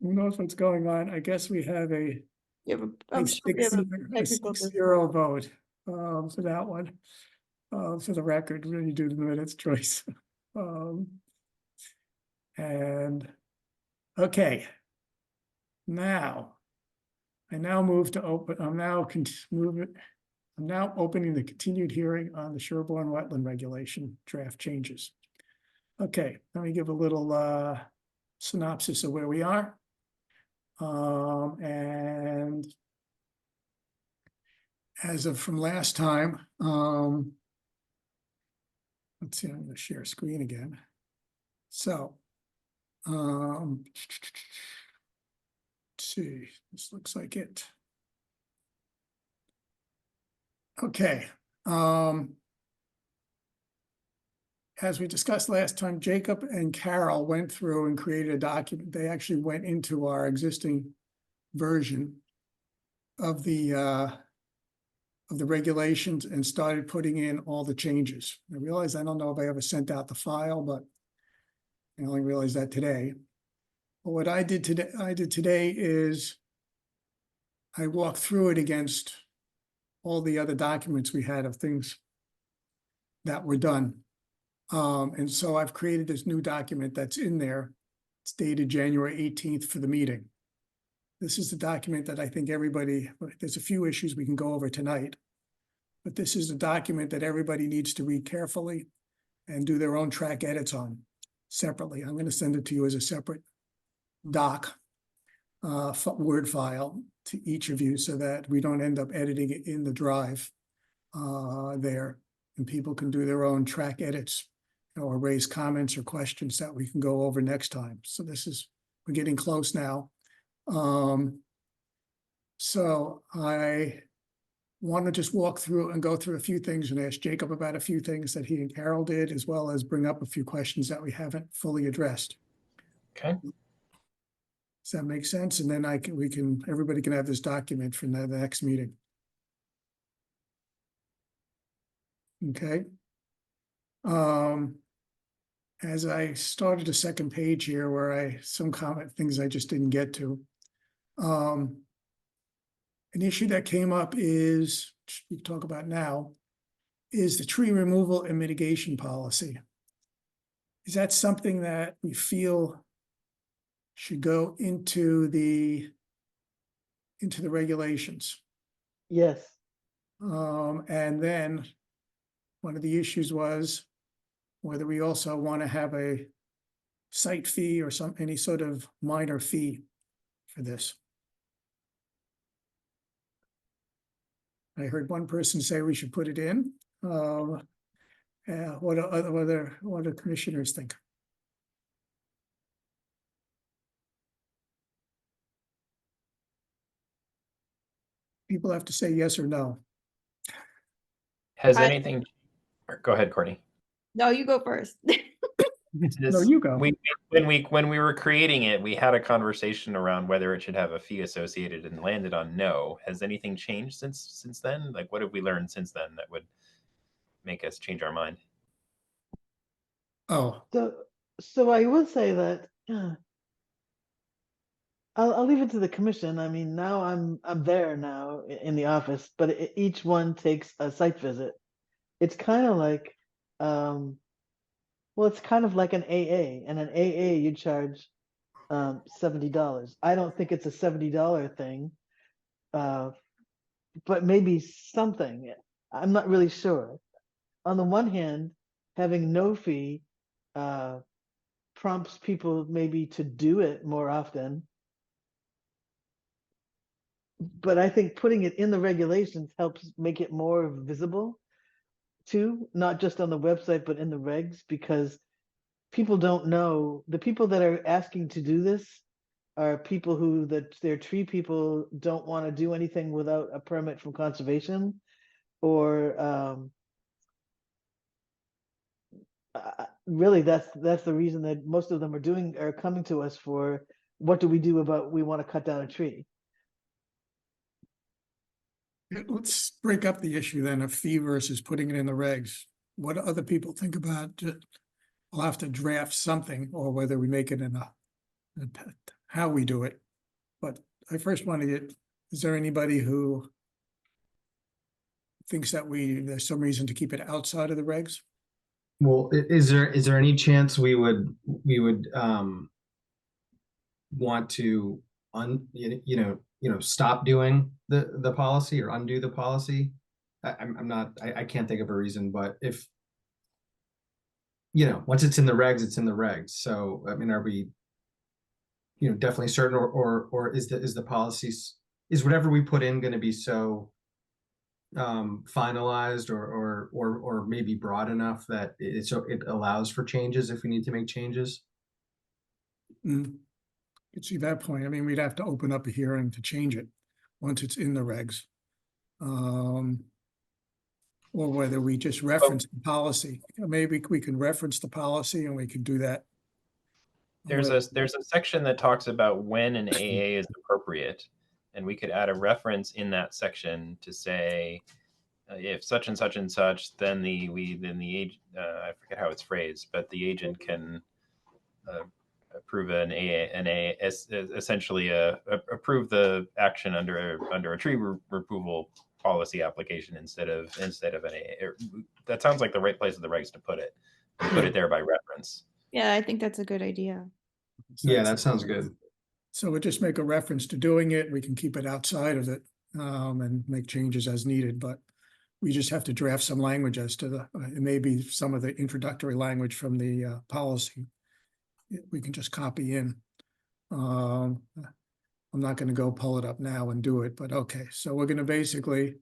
Who knows what's going on? I guess we have a You have I'm sure we have a technical 6-0 vote for that one. For the record, when you do the minutes choice. And okay. Now, I now move to open, I'm now opening the continued hearing on the Sherborn wetland regulation draft changes. Okay, let me give a little synopsis of where we are. And as of from last time, let's see, I'm going to share screen again. So, let's see, this looks like it. Okay. As we discussed last time, Jacob and Carol went through and created a document. They actually went into our existing version of the regulations and started putting in all the changes. I realize, I don't know if I ever sent out the file, but I only realized that today. But what I did today is I walked through it against all the other documents we had of things that were done. And so I've created this new document that's in there. It's dated January 18th for the meeting. This is the document that I think everybody, there's a few issues we can go over tonight, but this is the document that everybody needs to read carefully and do their own track edits on separately. I'm going to send it to you as a separate doc, Word file to each of you so that we don't end up editing it in the drive there, and people can do their own track edits or raise comments or questions that we can go over next time. So this is, we're getting close now. So I want to just walk through and go through a few things and ask Jacob about a few things that he and Carol did, as well as bring up a few questions that we haven't fully addressed. Okay. Does that make sense? And then everybody can have this document for the next meeting. Okay. As I started a second page here where some comment things I just didn't get to. An issue that came up is, we talk about now, is the tree removal and mitigation policy. Is that something that we feel should go into the regulations? Yes. And then one of the issues was whether we also want to have a site fee or any sort of minor fee for this. I heard one person say we should put it in. What do commissioners think? People have to say yes or no. Has I- anything? Go ahead, Courtney. No, you go first. No, you go. When we were creating it, we had a conversation around whether it should have a fee associated and landed on no. Has anything changed since then? Like, what have we learned since then that would make us change our mind? Oh, So So I will say that I'll leave it to the commission. I mean, now I'm there now in the office, but each one takes a site visit. It's kind of like, well, it's kind of like an AA, and an AA you charge $70. I don't think it's a $70 thing, but maybe something. I'm not really sure. On the one hand, having no fee prompts people maybe to do it more often. But I think putting it in the regulations helps make it more visible too, not just on the website, but in the regs, because people don't know. The people that are asking to do this are people who their tree people don't want to do anything without a permit from conservation, or really that's the reason that most of them are coming to us for what do we do about we want to cut down a tree. Let's break up the issue then of fee versus putting it in the regs. What do other people think about? We'll have to draft something, or whether we make it in how we do it. But I first want to get, is there anybody who thinks that there's some reason to keep it outside of the regs? Well, is there any chance we would want to stop doing the policy or undo the policy? I can't think of a reason, but if once it's in the regs, it's in the regs. So I mean, are we definitely certain, or is the policies, is whatever we put in going to be so finalized or maybe broad enough that it allows for changes if we need to make changes? Could see that point. I mean, we'd have to open up a hearing to change it once it's in the regs. Or whether we just reference the policy. Maybe we can reference the policy and we can do that. There's a section that talks about when an AA is appropriate, and we could add a reference in that section to say if such and such and such, then the age I forget how it's phrased, but the agent can approve an AA, essentially approve the action under a tree removal policy application instead of an AA. That sounds like the right place in the regs to put it. Put it there by reference. Yeah, I think that's a good idea. Yeah, that sounds good. So we'll just make a reference to doing it. We can keep it outside of it and make changes as needed, but we just have to draft some language as to maybe some of the introductory language from the policy. We can just copy in. I'm not going to go pull it up now and do it, but okay. So we're going to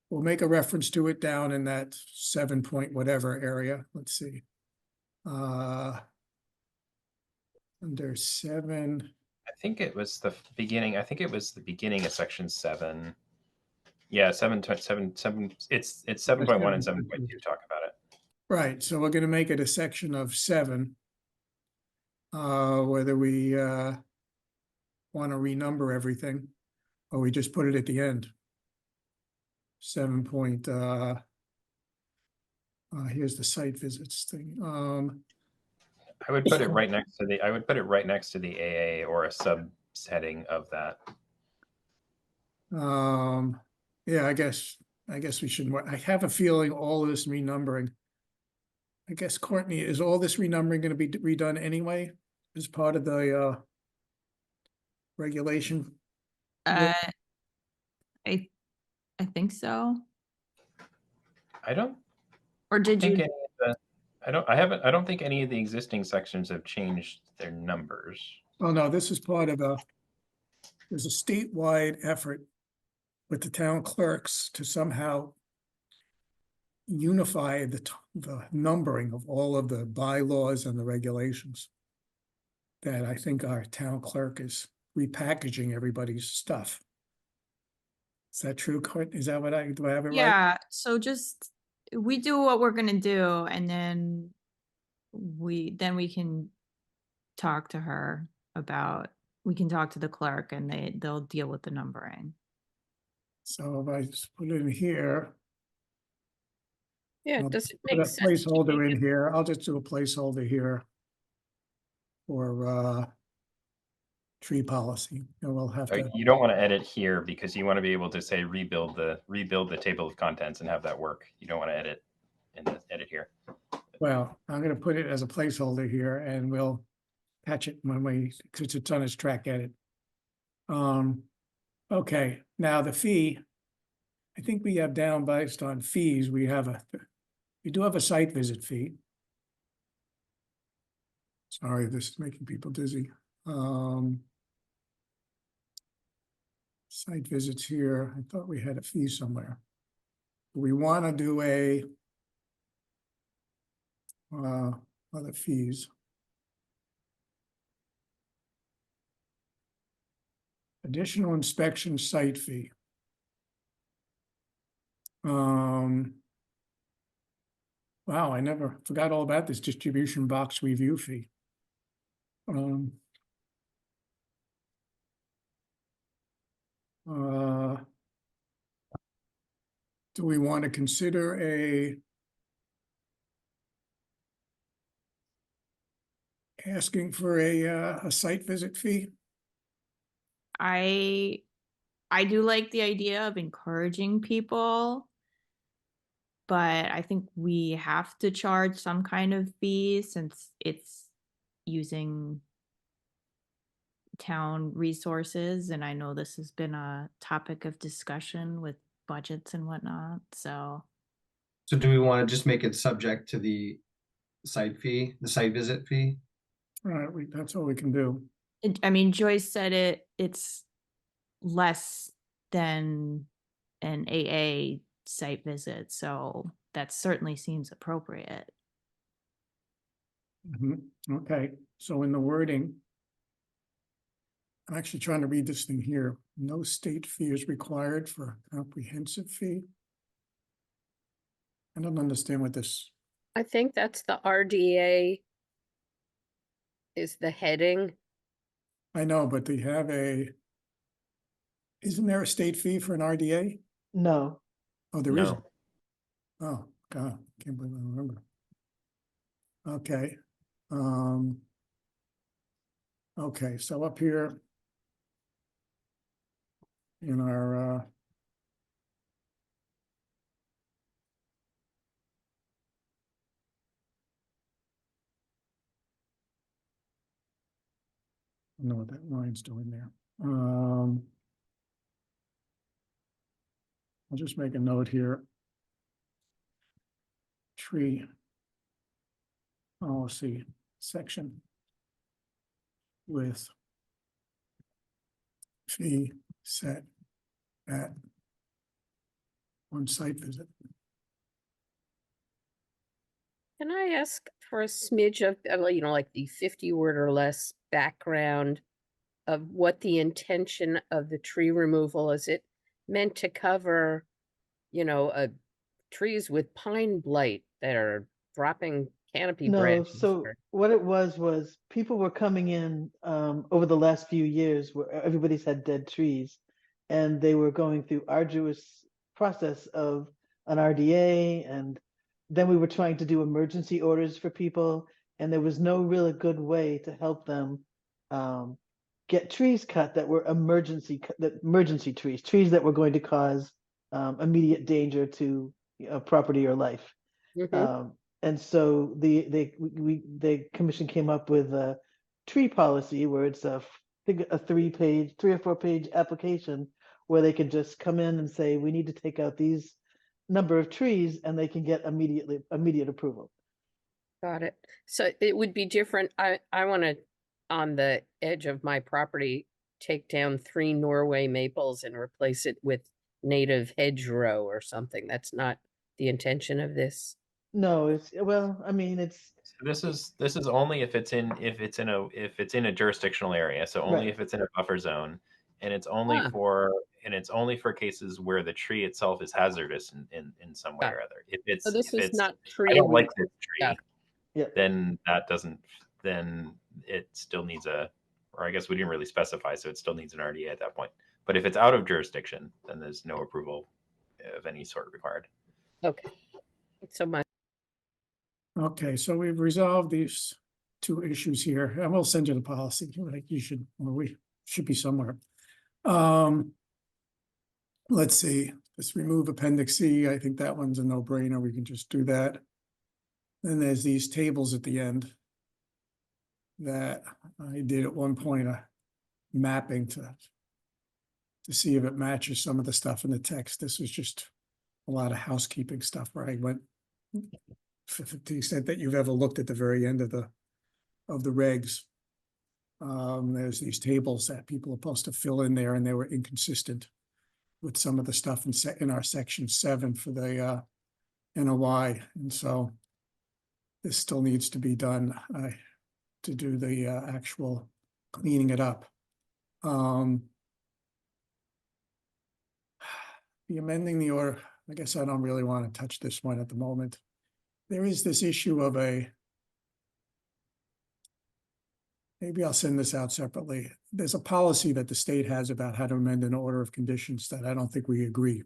we'll make a reference to it down in that 7 point whatever area. Let's see. Under 7. I think it was the beginning. I think it was the beginning of section 7. Yeah, 7. It's 7.1 and 7.2 talk about it. Right. So we're going to make it a section of 7. Whether we want to renumber everything, or we just put it at the end. 7 point. Here's the site visits thing. I would put it right next to the. I would put it right next to the AA or a subheading of that. Yeah, I guess we shouldn't. I have a feeling all this renumbering. I guess, Courtney, is all this renumbering going to be redone anyway as part of the regulation? I think so. I don't. Or did think you? any of the, I don't think any of the existing sections have changed their numbers. Oh no, this is part of there's a statewide effort with the town clerks to somehow unify the numbering of all of the bylaws and the regulations. That I think our town clerk is repackaging everybody's stuff. Is that true, Court? Is that do I have it right? Yeah, so just we do what we're gonna do, and then we can talk to her about. We can talk to the clerk, and they'll deal with the numbering. So if I just put it in here. Yeah, I'll does it put make a sense? placeholder in here. I'll just do a placeholder here. for tree policy. And we'll have to, You don't want to edit here because you want to be able to say rebuild the table of contents and have that work. You don't want to edit here. well, I'm gonna put it as a placeholder here and we'll patch it when we, because it's on its track edit. Okay, now the fee, I think we have down based on fees, we do have a site visit fee. Sorry, this is making people dizzy. Site visits here, I thought we had a fee somewhere. We want to do other fees. Additional inspection site fee. Wow, I never forgot all about this distribution box review fee. Do we want to consider asking for a site visit fee? I do like the idea of encouraging people, but I think we have to charge some kind of fee since it's using town resources. And I know this has been a topic of discussion with budgets and whatnot. So do we want to just make it subject to the site fee, the site visit fee? All right, that's all we can do. I mean, Joyce said it's less than an AA site visit, so that certainly seems appropriate. Okay, so in the wording, I'm actually trying to read this thing here. No state fee is required for comprehensive fee. I don't understand what this, I think that's the RDA is the heading. I know, but they have isn't there a state fee for an RDA? No, Oh, there No. isn't. Oh, God, can't believe I remember. Okay. Okay, so up here in our I don't know what that line's doing there. I'll just make a note here. Tree policy section with fee set at one site visit. Can I ask for a smidge of, like the 50-word or less background of what the intention of the tree removal is? It meant to cover, trees with pine blight that are dropping canopy no, branches? so what it was people were coming in over the last few years where everybody's had dead trees and they were going through arduous process of an RDA, and then we were trying to do emergency orders for people, and there was no really good way to help them get trees cut that were emergency trees that were going to cause immediate danger to property or life. And so the commission came up with a tree policy where it's I think a 3 or 4 page application where they can just come in and say, we need to take out these number of trees, and they can get immediate approval. Got it. So it would be different. I want to, on the edge of my property, take down 3 Norway maples and replace it with native hedgerow or something. That's not the intention of this. No, it's This is only if it's in a jurisdictional area. So only Right. if it's in a buffer zone, and it's only for cases where the tree itself is hazardous in some way or other. If it's So this is not tree. I don't like this tree, Yeah. then then it still needs or I guess we didn't really specify, so it still needs an RDA at that point. But if it's out of jurisdiction, then there's no approval of any sort required. Okay. Thanks so much. Okay, so we've resolved these two issues here. I will send you the policy, like you should, or we should be somewhere. Let's see, let's remove Appendix C. I think that one's a no-brainer. We can just do that. Then there's these tables at the end that I did at one point, a mapping to see if it matches some of the stuff in the text. This was just a lot of housekeeping stuff where I went to the extent that you've ever looked at the very end of the regs. There's these tables that people are supposed to fill in there, and they were inconsistent with some of the stuff in our section 7 for the NOI, and so this still needs to be done to do the actual cleaning it up. The amending the order, I guess I don't really want to touch this one at the moment. There is this issue of maybe I'll send this out separately. There's a policy that the state has about how to amend an order of conditions that I don't think we agree.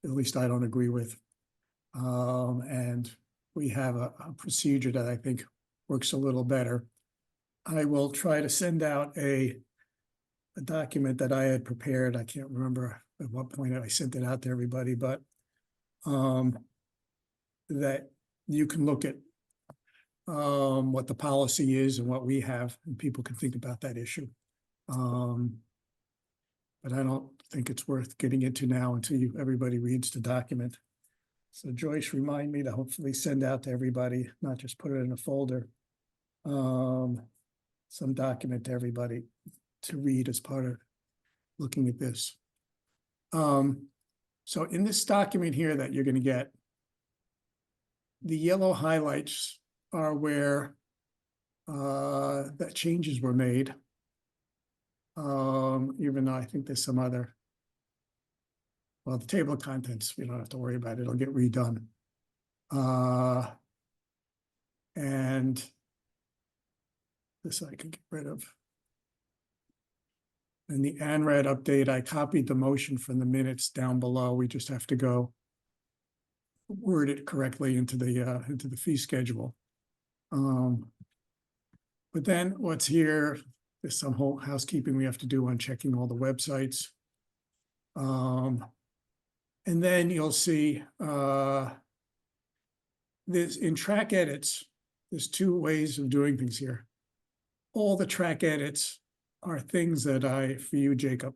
At least I don't agree with. And we have a procedure that I think works a little better. I will try to send out a document that I had prepared. I can't remember at what point I sent it out to everybody, but that you can look at what the policy is and what we have, and people can think about that issue. But I don't think it's worth getting into now until everybody reads the document. So Joyce, remind me to hopefully send out to everybody, not just put it in a folder, some document to everybody to read as part of looking at this. So in this document here that you're going to get, the yellow highlights are where that changes were made. Even though I think there's some other, well, the table of contents, we don't have to worry about it. It'll get redone. And this I can get rid of. And the ANRAD update, I copied the motion from the minutes down below. We just have to go word it correctly into the fee schedule. But then what's here, there's some whole housekeeping we have to do on checking all the websites. And then you'll see there's in track edits, there's two ways of doing things here. All the track edits are things that for you, Jacob,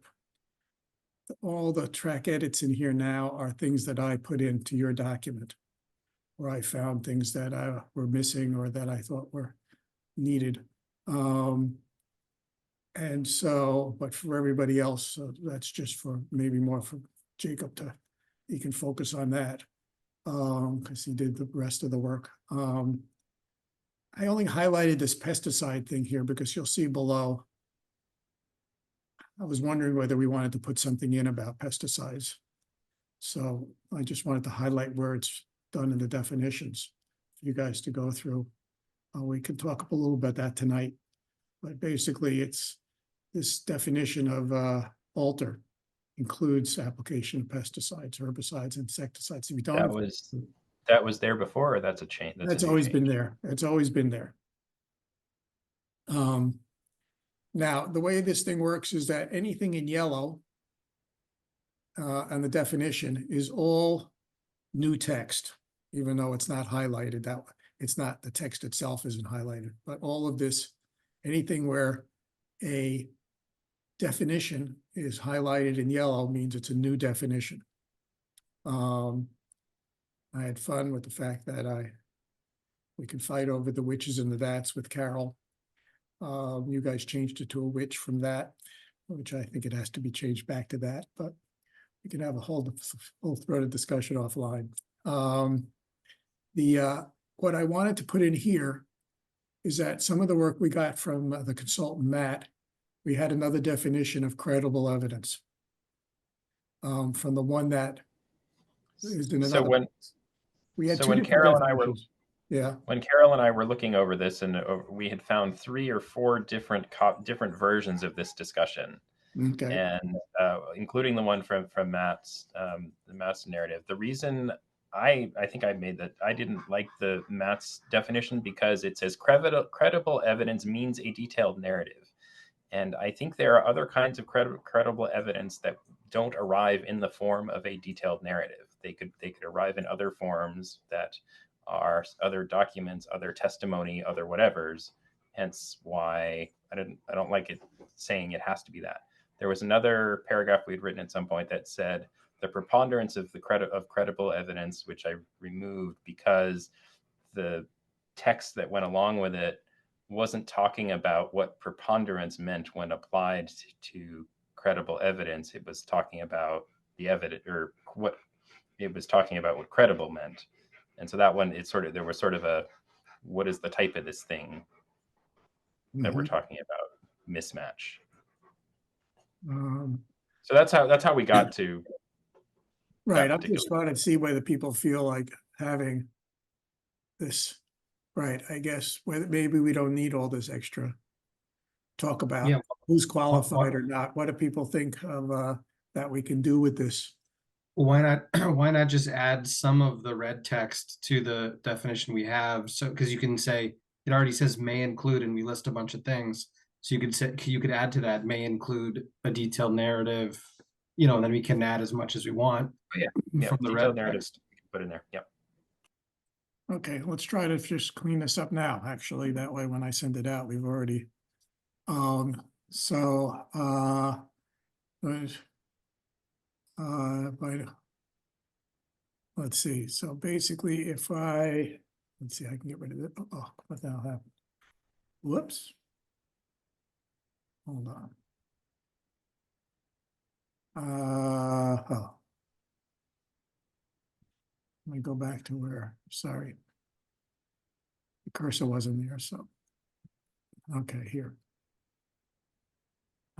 all the track edits in here now are things that I put into your document, where I found things that were missing or that I thought were needed. And so, but for everybody else, that's just for maybe more for Jacob he can focus on that because he did the rest of the work. I only highlighted this pesticide thing here because you'll see below. I was wondering whether we wanted to put something in about pesticides. So I just wanted to highlight where it's done in the definitions for you guys to go through. We can talk a little about that tonight, but basically it's this definition of alter includes application of pesticides, herbicides, insecticides. If you don't, that was there before, or that's a change? That's always been there. It's always been there. Now, the way this thing works is that anything in yellow and the definition is all new text, even though it's not highlighted that way. It's not, the text itself isn't highlighted, but all of this, anything where a definition is highlighted in yellow means it's a new definition. I had fun with the fact that we can fight over the witches and the that's with Carol. You guys changed it to a witch from that, which I think it has to be changed back to that, but we can have a whole threaded discussion offline. What I wanted to put in here is that some of the work we got from the consultant, Matt, we had another definition of credible evidence from the one that is in another. We had two different definitions. Yeah. When Carol and I were looking over this, and we had found 3 or 4 different versions of this discussion, okay, and including the one from Matt's narrative. The reason I think I made that. I didn't like the Matt's definition because it says credible evidence means a detailed narrative. And I think there are other kinds of credible evidence that don't arrive in the form of a detailed narrative. They could arrive in other forms that are other documents, other testimony, other whatevers. Hence why I don't like it saying it has to be that. There was another paragraph we'd written at some point that said the preponderance of credible evidence, which I removed because the text that went along with it wasn't talking about what preponderance meant when applied to credible evidence. It was talking about the evidence, or what it was talking about what credible meant. And so that one, there was sort of a, what is the type of this thing that we're talking about mismatch. So that's how we got to Right, that I'm just trying to see whether people feel like having this, right, I guess, whether maybe we don't need all this extra talk about Yeah. who's qualified or not. What do people think of that we can do with this? Well, why not, why not just add some of the red text to the definition we have? So, because you can say, it already says may include, and we list a bunch of things. So you could say, you could add to that, may include a detailed narrative, you know, and then we can add as much as we want. Yeah, from the detailed red narrative text. we can put in there. Yep. Okay, let's try to just clean this up now, actually, that way when I send it out, we've already, but, let's see, so basically if let's see, I can get rid of it. Oh, what the hell happened? Whoops. Hold on. Oh. Let me go back to where, sorry. The cursor wasn't there, so. Okay, here.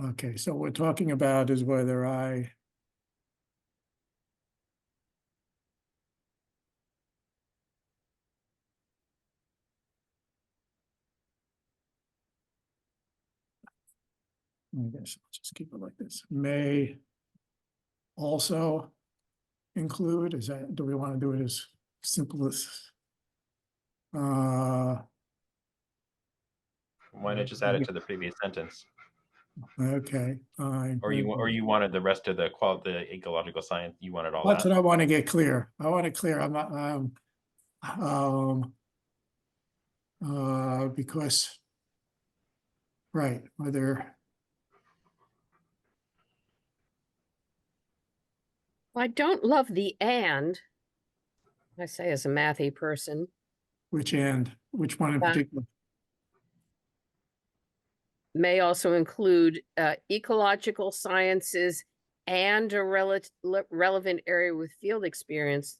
Okay, so what we're talking about is whether I guess I'll just keep it like this. May also include, is that, do we want to do it as simple as Why not just add it to the previous sentence? okay. Or you wanted the rest of the ecological science, you wanted all That's that? what I want to get clear. I want to clear, I'm not, because, right, whether, I don't love the and. I say as a mathy person. which one in particular? May also include ecological sciences and a relevant area with field experience.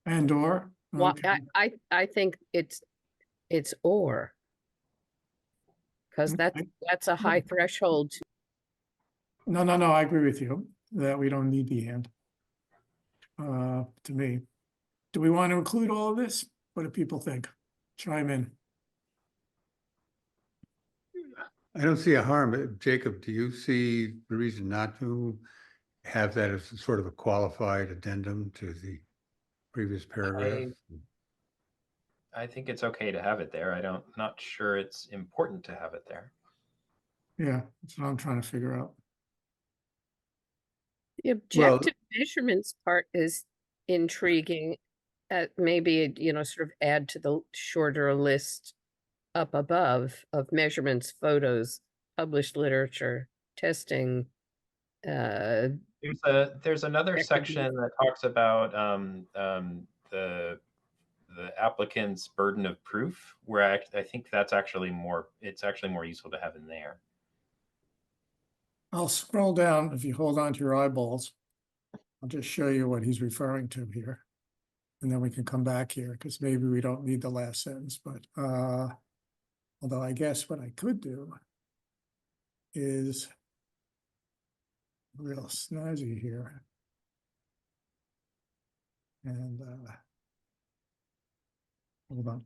And or? Okay. I think it's or. Because that's a high threshold. No, I agree with you that we don't need the and. To me, do we want to include all of this? What do people think? Chime in. I don't see a harm. Jacob, do you see the reason not to have that as sort of a qualified addendum to the previous paragraph? I think it's okay to have it there. Not sure it's important to have it there. Yeah, that's what I'm trying to figure out. The objective measurements part is intriguing. Maybe, sort of add to the shorter list up above of measurements, photos, published literature, testing. There's another section that talks about the applicant's burden of proof, where I think that's actually more useful to have in there. I'll scroll down. If you hold on to your eyeballs, I'll just show you what he's referring to here. And then we can come back here because maybe we don't need the last sentence, but although I guess what I could do is real snazzy here. And hold on.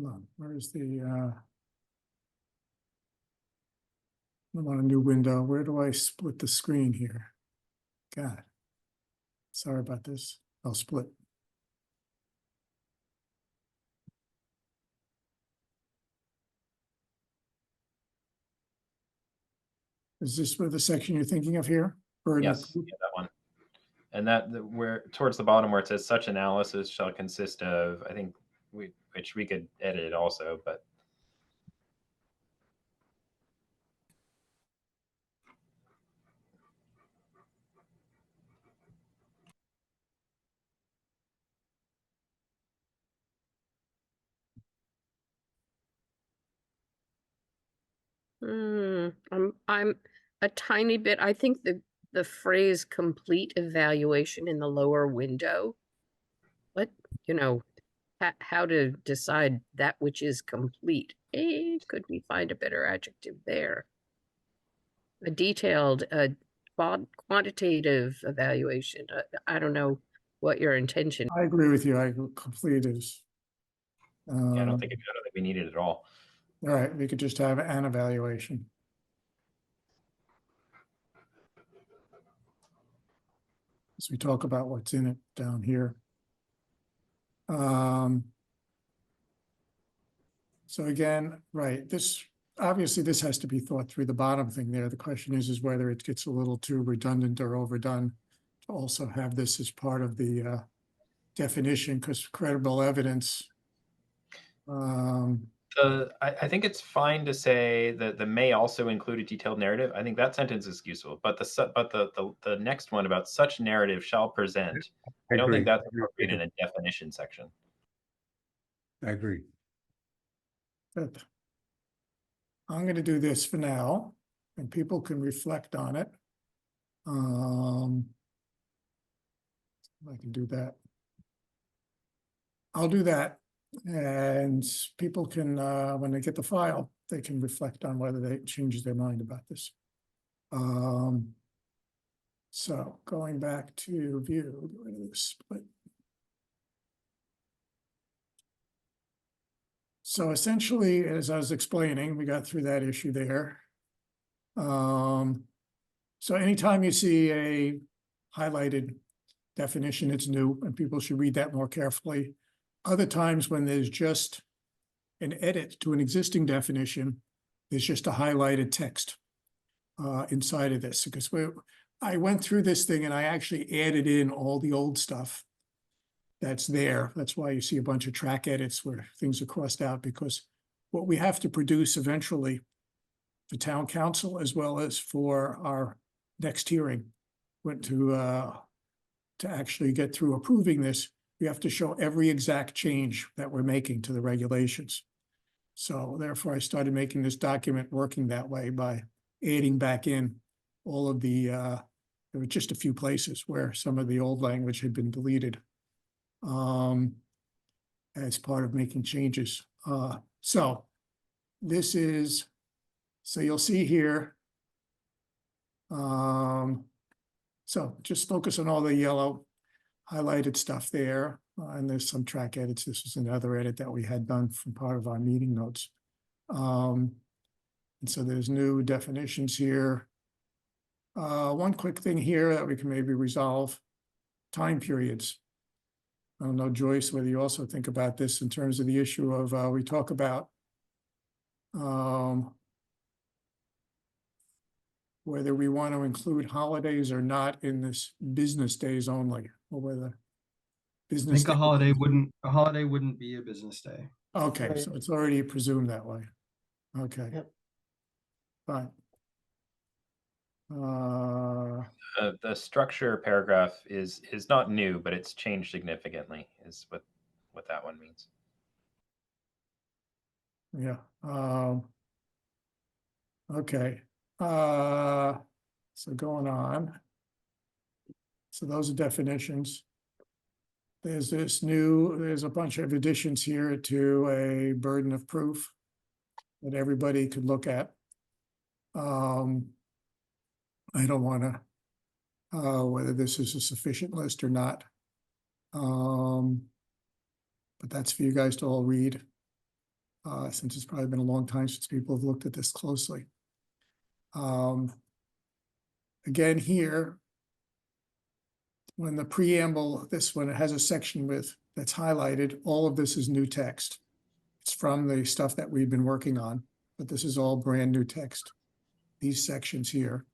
hold on, where's the, I'm on a new window. Where do I split the screen here? God. Sorry about this. I'll split. Is this where the section you're thinking of here? Burden of Yes, proof? yeah, that one. And where towards the bottom where it says such analysis shall consist of, I think which we could edit also, but I'm a tiny bit, I think the phrase complete evaluation in the lower window. What, you know, how to decide that which is complete. Could we find a better adjective there? A detailed, quantitative evaluation. I don't know what your intention. I agree with you. I complete is. yeah, I don't think we need it at all. All right, we could just have an evaluation. As we talk about what's in it down here. So again, right, this, obviously this has to be thought through. The bottom thing there. The question is whether it gets a little too redundant or overdone to also have this as part of the definition, because credible evidence. I think it's fine to say that the may also include a detailed narrative. I think that sentence is useful, but the next one about such narrative shall present, I don't think that's appropriate in a definition section. I agree. Good. I'm going to do this for now, and people can reflect on it. I can do that. I'll do that, and people can, when they get the file, they can reflect on whether they change their mind about this. So going back to view, get rid of this split. So essentially, as I was explaining, we got through that issue there. So anytime you see a highlighted definition, it's new, and people should read that more carefully. Other times when there's just an edit to an existing definition, there's just a highlighted text inside of this. Because I went through this thing and I actually added in all the old stuff that's there. That's why you see a bunch of track edits where things are crossed out, because what we have to produce eventually for town council as well as for our next hearing, to actually get through approving this, we have to show every exact change that we're making to the regulations. So therefore, I started making this document working that way by adding back in all of the, there were just a few places where some of the old language had been deleted as part of making changes. So this is, so you'll see here. So just focus on all the yellow highlighted stuff there. And there's some track edits. This is another edit that we had done from part of our meeting notes. And so there's new definitions here. One quick thing here that we can maybe resolve, time periods. I don't know, Joyce, whether you also think about this in terms of the issue of, we talk about whether we want to include holidays or not in this business days only, or whether I business. think a holiday wouldn't be a business day. Okay, Right. so it's already presumed that way. Okay. Yep. Fine. The structure paragraph is not new, but it's changed significantly, is what that one means. Yeah. Okay. So going on. So those are definitions. There's a bunch of additions here to a burden of proof that everybody could look at. I don't want to, whether this is a sufficient list or not. But that's for you guys to all read. since it's probably been a long time since people have looked at this closely. Again, here, when the preamble, this one, it has a section that's highlighted, all of this is new text. It's from the stuff that we've been working on, but this is all brand new text. These sections here.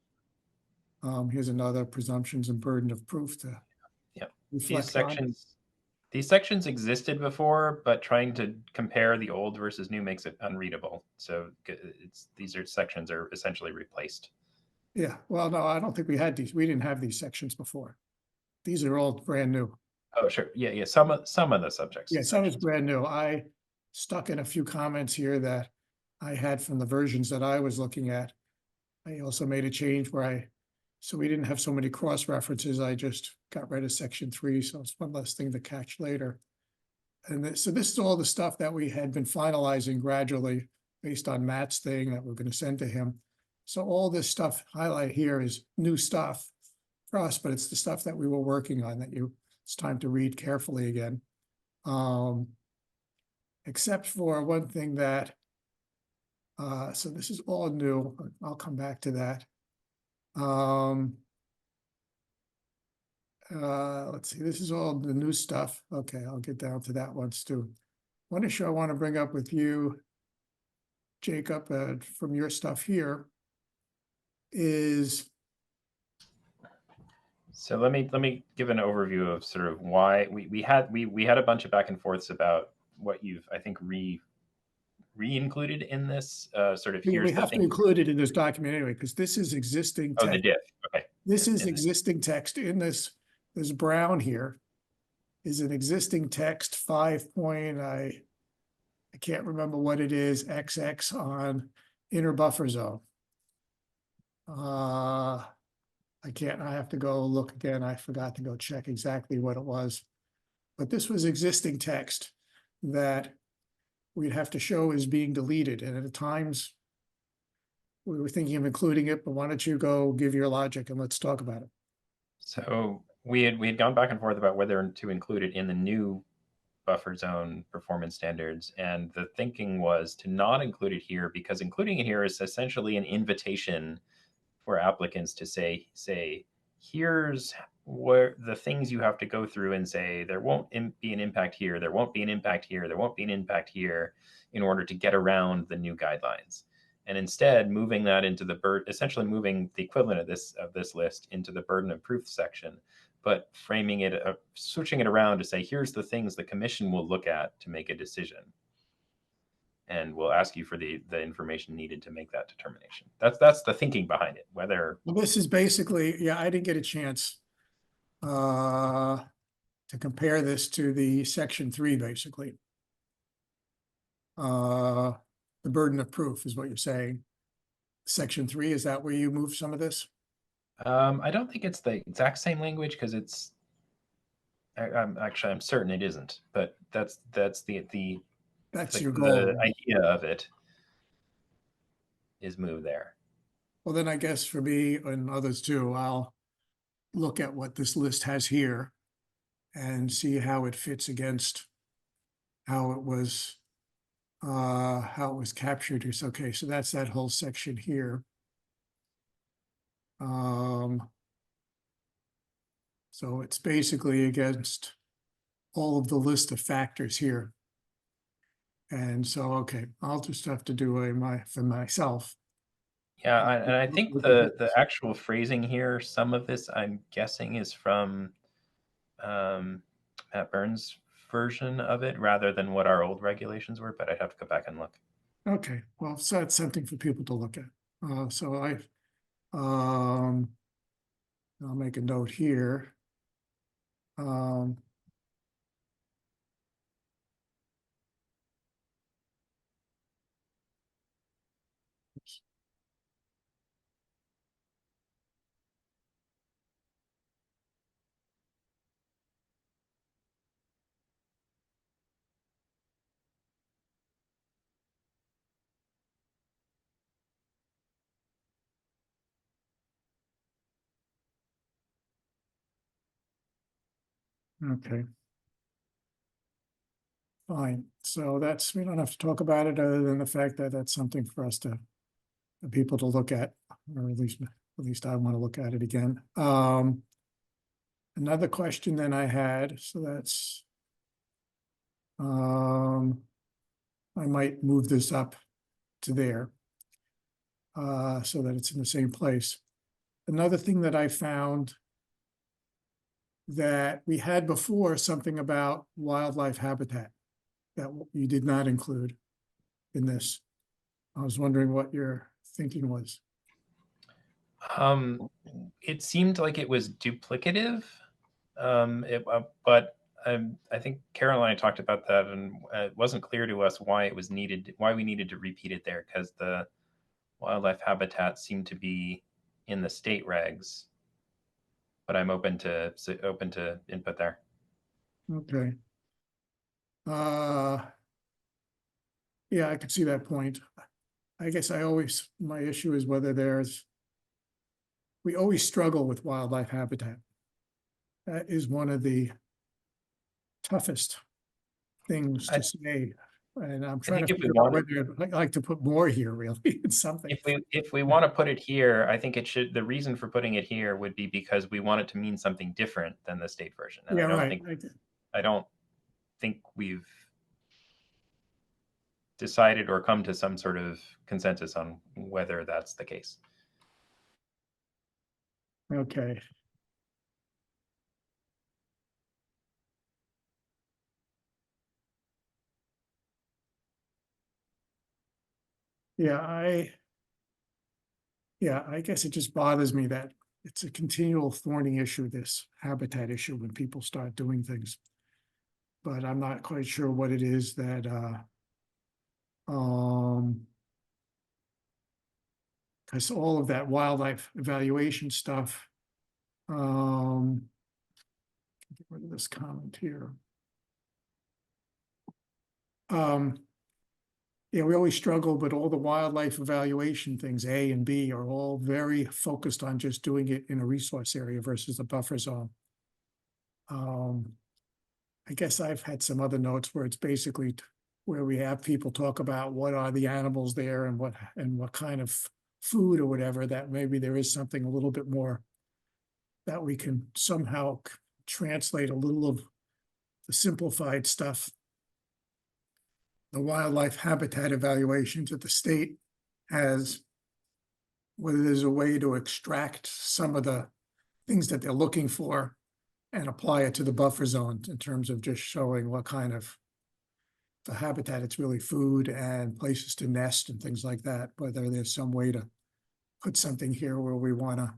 Here's another presumptions and burden of proof to reflect on. These sections existed before, but trying to compare the old versus new makes it unreadable. So these sections are essentially replaced. Yeah, well, no, I don't think we had these. We didn't have these sections before. These are all brand new. Oh, sure. Yeah. Some of the subjects. Yeah, some is brand new. I stuck in a few comments here that I had from the versions that I was looking at. I also made a change where so we didn't have so many cross references. I just got rid of section 3, so it's one less thing to catch later. And so this is all the stuff that we had been finalizing gradually based on Matt's thing that we're going to send to him. So all this stuff highlight here is new stuff for us, but it's the stuff that we were working on that it's time to read carefully again. Except for one thing that, so this is all new. I'll come back to that. Let's see, this is all the new stuff. Okay, I'll get down to that once too. One issue I want to bring up with you, Jacob, from your stuff here is. So let me give an overview of sort of why we had a bunch of back and forths about what you've, I think, re-included in this sort of. We have to include it in this document anyway, because this is existing text. Oh, the diff. Okay. This is existing text in this brown here is an existing text 5 point, I can't remember what it is, XX on inner buffer zone. I have to go look again. I forgot to go check exactly what it was. But this was existing text that we'd have to show is being deleted. And at times we were thinking of including it, but why don't you go give your logic and let's talk about it. So we had gone back and forth about whether to include it in the new buffer zone performance standards. And the thinking was to not include it here because including it here is essentially an invitation for applicants to say, here's where the things you have to go through and say, there won't be an impact here, there won't be an impact here, there won't be an impact here in order to get around the new guidelines. And instead moving that into essentially moving the equivalent of this list into the burden of proof section, but framing it, switching it around to say, here's the things the commission will look at to make a decision. And we'll ask you for the information needed to make that determination. That's the thinking behind it. Whether this is basically, yeah, I didn't get a chance to compare this to the section 3, basically. The burden of proof is what you're saying. Section 3, is that where you move some of this? I don't think it's the exact same language because it's. I'm certain it isn't, but that's your goal. The idea of it is moved there. Well, then I guess for me and others too, I'll look at what this list has here and see how it fits against how it was captured. It's okay. So that's that whole section here. So it's basically against all of the list of factors here. And so, okay, I'll just have to do for myself. Yeah, and I think the actual phrasing here, some of this I'm guessing is from Matt Burns' version of it rather than what our old regulations were, but I'd have to go back and look. Okay, well, so that's something for people to look at. I'll make a note here. Okay. Fine, so that's, we don't have to talk about it other than the fact that that's something for us to, for people to look at, or at least I want to look at it again. Another question then I had, so that's, I might move this up to there, so that it's in the same place. Another thing that I found that we had before, something about wildlife habitat that you did not include in this. I was wondering what your thinking was. It seemed like it was duplicative, but I think Carol and I talked about that, and it wasn't clear to us why it was needed, why we needed to repeat it there, because the wildlife habitat seemed to be in the state regs. But I'm open to input there. Okay. Yeah, I could see that point. I guess my issue is whether we always struggle with wildlife habitat. That is one of the toughest things to say. And I'm trying to think if we figure out want whether I'd like to put more here, really, it's something. If we want to put it here, I think it should. The reason for putting it here would be because we want it to mean something different than the state version. And Yeah, I don't right. think I don't think we've decided or come to some sort of consensus on whether that's the case. Okay. Yeah, I guess it just bothers me that it's a continual thorny issue, this habitat issue, when people start doing things. But I'm not quite sure what it is that, because all of that wildlife evaluation stuff, get rid of this comment here. Yeah, we always struggle, but all the wildlife evaluation things, A and B, are all very focused on just doing it in a resource area versus a buffer zone. I guess I've had some other notes where it's basically where we have people talk about what are the animals there and what kind of food or whatever, that maybe there is something a little bit more that we can somehow translate a little of the simplified stuff, the wildlife habitat evaluations that the state has, whether there's a way to extract some of the things that they're looking for and apply it to the buffer zone in terms of just showing what kind of the habitat, it's really food and places to nest and things like that, whether there's some way to put something here where we want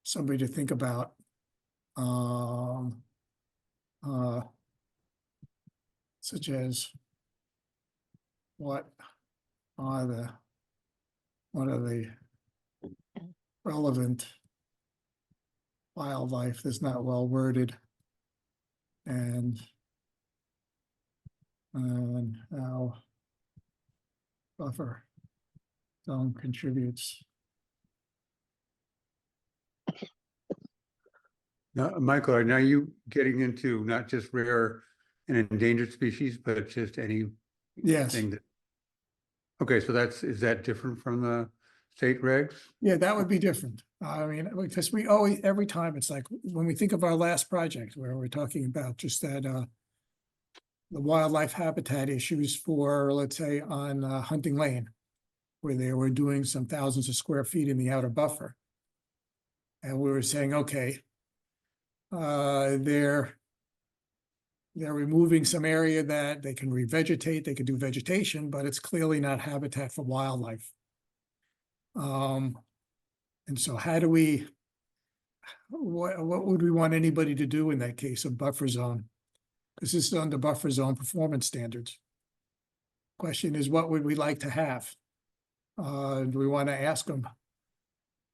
somebody to think about such as what are the relevant wildlife that's not well worded, and how buffer zone contributes. Now, Michael, are now you getting into not just rare and endangered species, but just any Yes. thing that? Okay, so is that different from the state regs? Yeah, that would be different. I mean, because we always, every time, it's like, when we think of our last project where we're talking about just that, the wildlife habitat issues for, let's say, on Hunting Lane, where they were doing some thousands of square feet in the outer buffer. And we were saying, okay, they're removing some area that they can revegetate, they can do vegetation, but it's clearly not habitat for wildlife. And so how do we, what would we want anybody to do in that case of buffer zone? Because this is under buffer zone performance standards. Question is, what would we like to have? Do we want to ask them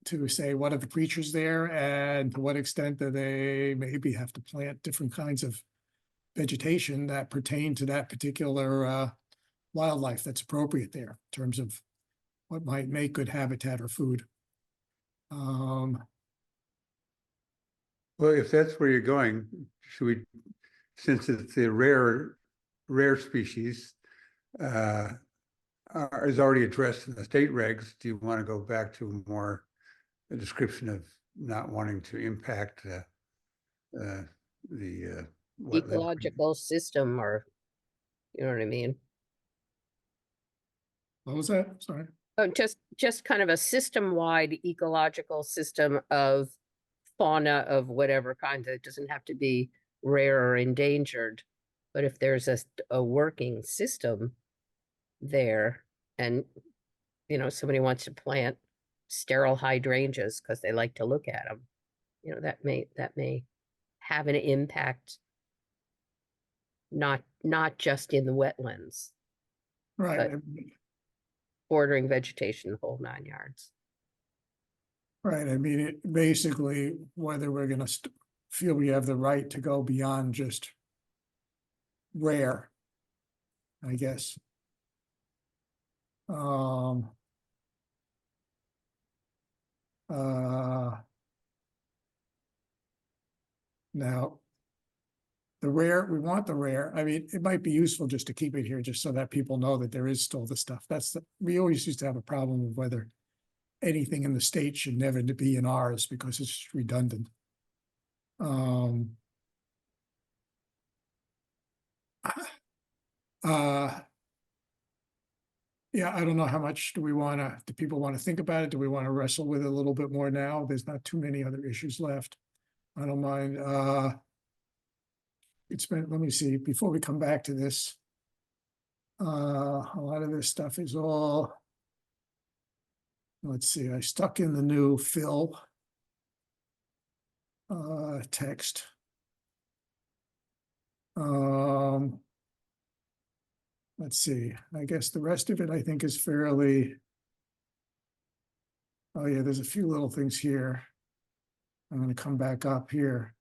to say, what are the creatures there, and to what extent do they maybe have to plant different kinds of vegetation that pertain to that particular wildlife that's appropriate there in terms of what might make good habitat or food. Well, if that's where you're going, should we, since it's the rare rare species is already addressed in the state regs. Do you want to go back to more a description of not wanting to impact the wetland? Ecological system, or you know what I mean? What was that? Sorry. Oh, just kind of a system-wide ecological system of fauna of whatever kind. It doesn't have to be rare or endangered, but if there's a working system there, and you know somebody wants to plant sterile hydrangeas because they like to look at them, you know, that may have an impact, not just in the wetlands, Right. but bordering vegetation, the whole 9 yards. Right. I mean, it basically, whether we're gonna feel we have the right to go beyond just rare, I guess. Now, the rare, we want the rare. I mean, it might be useful just to keep it here, just so that people know that there is still the stuff. We always used to have a problem with whether anything in the state should never be in ours because it's redundant. Yeah, I don't know how much do people want to think about it? Do we want to wrestle with it a little bit more now? There's not too many other issues left. I don't mind. Let me see, before we come back to this. A lot of this stuff is all, let's see, I stuck in the new fill text. Let's see, I guess the rest of it I think is fairly, oh yeah, there's a few little things here. I'm going to come back up here.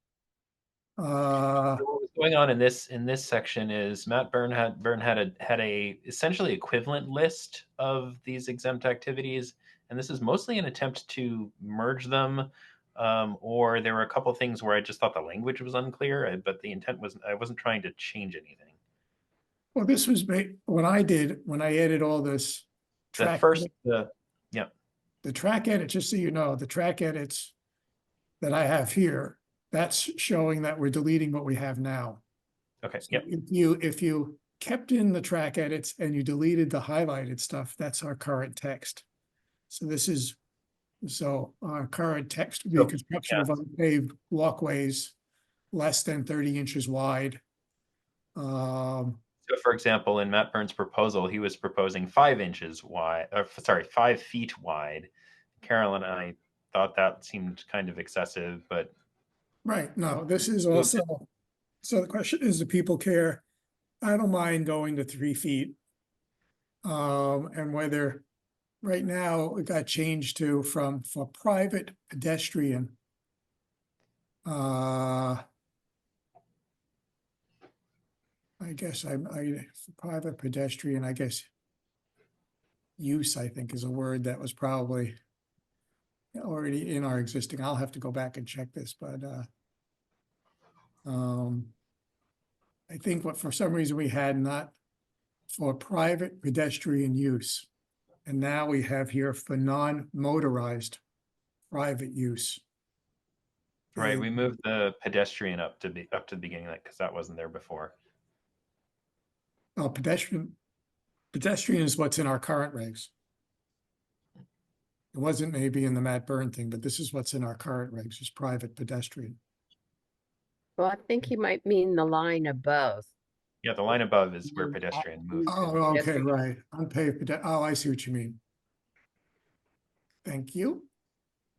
So what was going on in this section is Matt Byrne had a essentially equivalent list of these exempt activities, and this is mostly an attempt to merge them, or there were a couple of things where I just thought the language was unclear, but the intent was I wasn't trying to change anything. Well, this was when I added all this track. The track edit, just so you know, the track edits that I have here, that's showing that we're deleting what we have now. Okay. So if you kept in the track edits and you deleted the highlighted stuff, that's our current text. So our current text would be construction of unpaved walkways less than 30 inches wide. So for example, in Matt Byrne's proposal, he was proposing 5 inches wide, 5 feet wide. Carol and I thought that seemed kind of excessive, but. Right, no, this is also, so the question is, do people care? I don't mind going to 3 feet. And whether, right now, it got changed to for private pedestrian. I guess for private pedestrian, I guess use, I think, is a word that was probably already in our existing. I'll have to go back and check this, but I think for some reason we had not for private pedestrian use. And now we have here for non-motorized private use. Right, we moved the pedestrian up to the beginning of that because that wasn't there before. Oh, pedestrian is what's in our current regs. It wasn't maybe in the Matt Byrne thing, but this is what's in our current regs, is private pedestrian. Well, I think he might mean the line above. Yeah, the line above is where pedestrian moves. Oh, okay, right. Unpaved oh, I see what you mean. Thank you.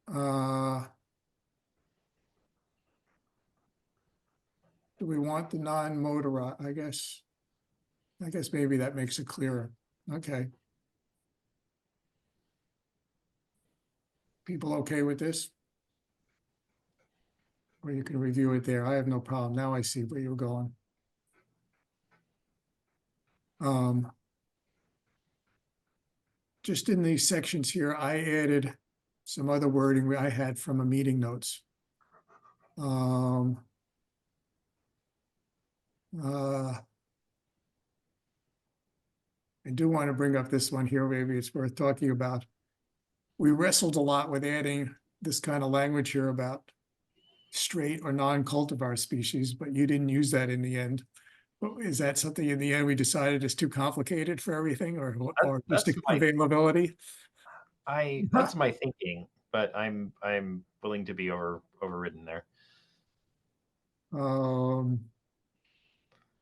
Do we want the non-motorized? I guess maybe that makes it clearer. Okay. People okay with this? Or you can review it there. I have no problem. Now I see where you're going. Just in these sections here, I added some other wording I had from a meeting notes. I do want to bring up this one here, maybe it's worth talking about. We wrestled a lot with adding this kind of language here about straight or non-cultivar species, but you didn't use that in the end. Is that something in the end we decided is too complicated for everything, or just That's my availability? that's my thinking, but I'm willing to be overridden there. I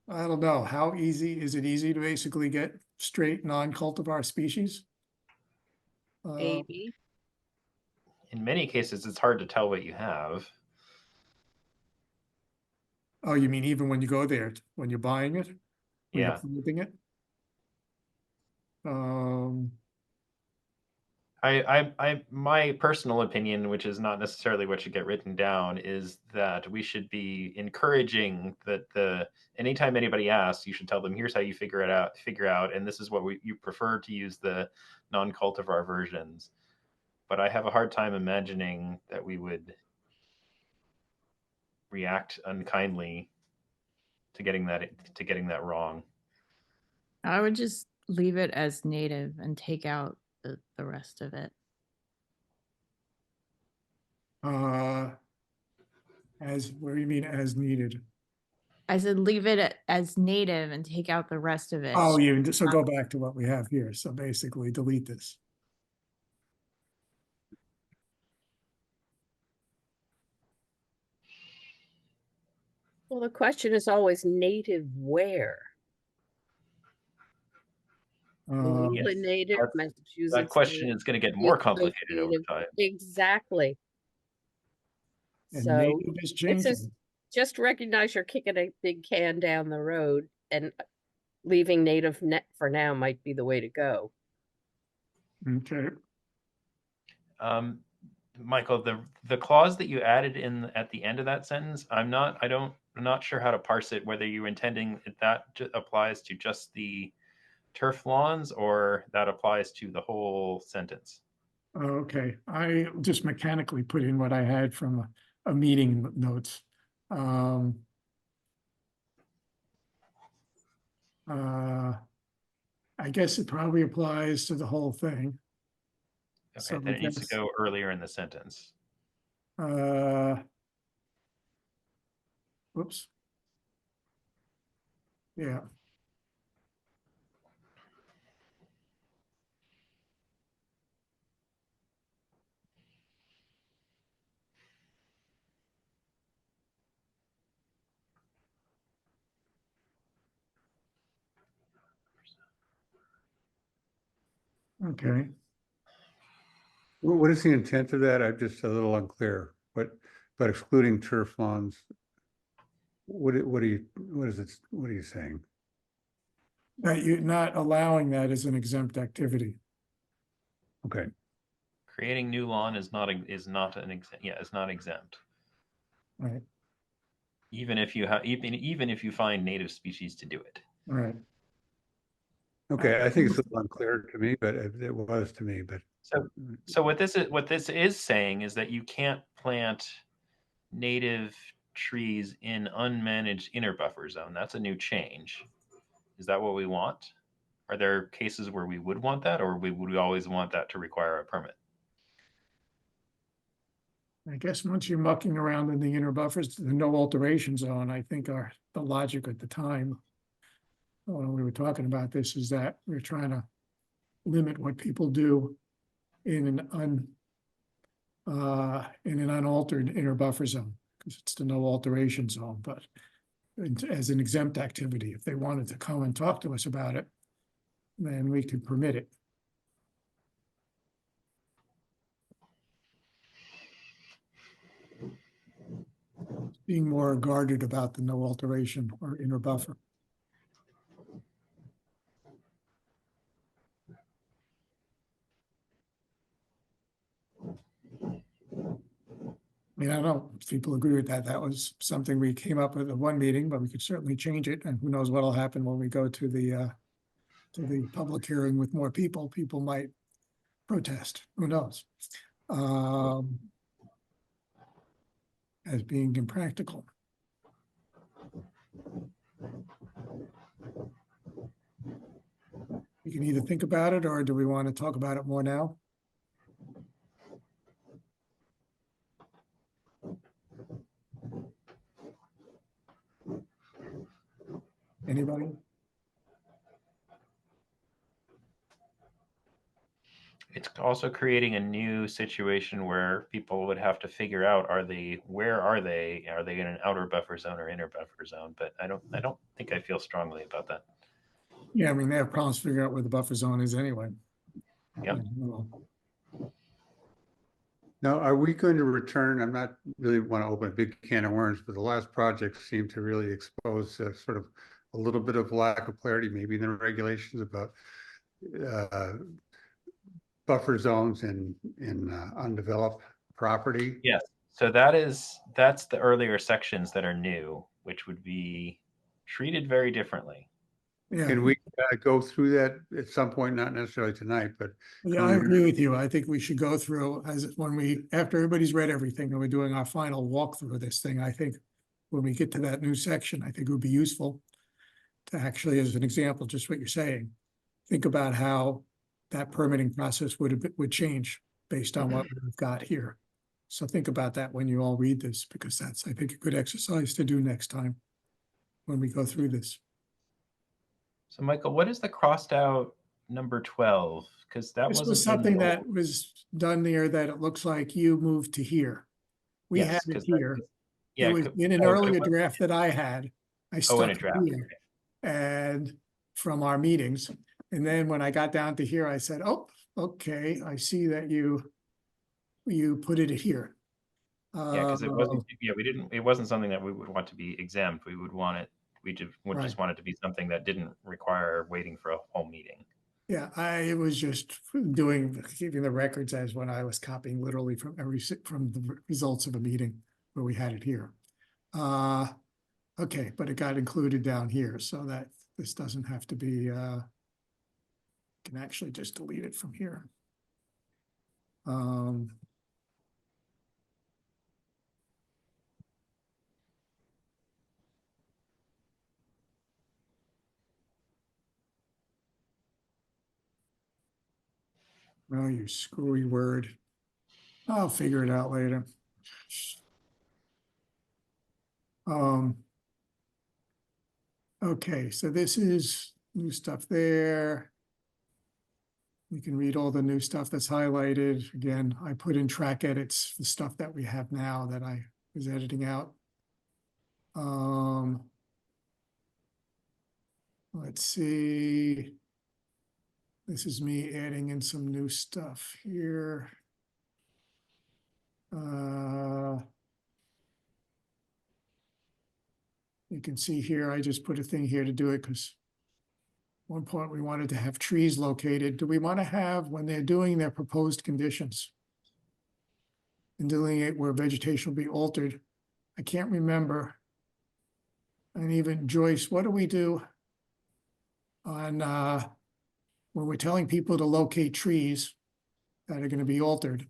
don't know, how easy, is it easy to basically get straight non-cultivar species? Maybe. In many cases, it's hard to tell what you have. Oh, you mean even when you go there, when you're buying it? When you're Yeah. planting it? My personal opinion, which is not necessarily what should get written down, is that we should be encouraging that anytime anybody asks, you should tell them, here's how you figure out, and this is what you prefer to use the non-cultivar versions. But I have a hard time imagining that we would react unkindly to getting that wrong. I would just leave it as native and take out the rest of it. What do you mean as needed? I said leave it as native and take out the rest of it. Oh, so go back to what we have here. So basically delete this. Well, the question is always native where? New Yes, England native, Massachusetts. that question is going to get more East Coast complicated over native. time. Exactly. And So native is this changing. is just recognize you're kicking a big can down the road, and leaving native net for now might be the way to go. Okay. Michael, the clause that you added in at the end of that sentence, I'm not sure how to parse it, whether you're intending that applies to just the turf lawns or that applies to the whole sentence. Okay, I just mechanically put in what I had from a meeting notes. I guess it probably applies to the whole thing. Okay, So then it needs to go earlier in the sentence. Whoops. Yeah. Okay. What is the intent of that? I'm just a little unclear, but excluding turf lawns, what are you saying? That you're not allowing that as an exempt activity. Okay. Creating new lawn is not exempt. Right. Even if you find native species to do it. Right. Okay, I think it's a little unclear to me, but it was to me, but. So what this is saying is that you can't plant native trees in unmanaged inner buffer zone. That's a new change. Is that what we want? Are there cases where we would want that, or would we always want that to require a permit? I guess once you're mucking around in the inner buffers, the no alteration zone, I think the logic at the time when we were talking about this is that we're trying to limit what people do in an unaltered inner buffer zone, because it's the no alteration zone, but as an exempt activity, if they wanted to come and talk to us about it, then we could permit it. Being more guarded about the no alteration or inner buffer. I mean, I don't know if people agree with that. That was something we came up with at one meeting, but we could certainly change it. And who knows what'll happen when we go to the public hearing with more people. People might protest. Who knows? As being impractical. We can either think about it, or do we want to talk about it more now? Anybody? It's also creating a new situation where people would have to figure out, where are they? Are they in an outer buffer zone or inner buffer zone? But I don't think I feel strongly about that. Yeah, I mean, they have problems figuring out where the buffer zone is anyway. Yep. Yeah, well, Now, are we going to return? I'm not really want to open a big can of worms, but the last project seemed to really expose sort of a little bit of lack of clarity, maybe in the regulations about buffer zones in undeveloped property. Yes. So that's the earlier sections that are new, which would be treated very differently. Yeah, Can we go through that at some point? Not necessarily tonight, but yeah, I agree with you. I think we should go through after everybody's read everything and we're doing our final walkthrough of this thing, I think when we get to that new section, I think it would be useful to actually, as an example, just what you're saying, think about how that permitting process would change based on what we've got here. So think about that when you all read this, because that's, I think, a good exercise to do next time when we go through this. So Michael, what is the crossed out number 12? Because that This wasn't was in something the that old- was done there that it looks like you moved to here. We had Yes, it 'cause here. yeah, It was in an but earlier it was, draft that I had. I in stuck a draft. here. And from our meetings, and then when I got down to here, I said, oh, okay, I see that you put it here. Yeah, because it wasn't. Yeah, it wasn't something that we would want to be exempt. We would want it. We would just Right. want it to be something that didn't require waiting for a whole meeting. Yeah, I was just keeping the records as when I was copying literally from from the results of a meeting where we had it here. Okay, but it got included down here so that this doesn't have to be, can actually just delete it from here. Oh, you screwy word. I'll figure it out later. Okay, so this is new stuff there. You can read all the new stuff that's highlighted. Again, I put in track edits, the stuff that we have now that I was editing out. Let's see. This is me adding in some new stuff here. You can see here, I just put a thing here to do it because one point we wanted to have trees located. Do we want to have, when they're doing their proposed conditions and delineate where vegetation will be altered? I can't remember. And even Joyce, what do we do on when we're telling people to locate trees that are going to be altered?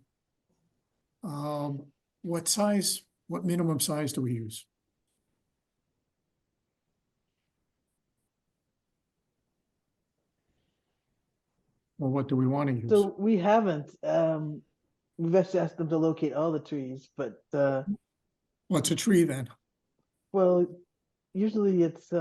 What minimum size do we use? Or what do we want to use? So we haven't, we've actually asked them to locate all the trees, but, What's a tree then? well, usually it's,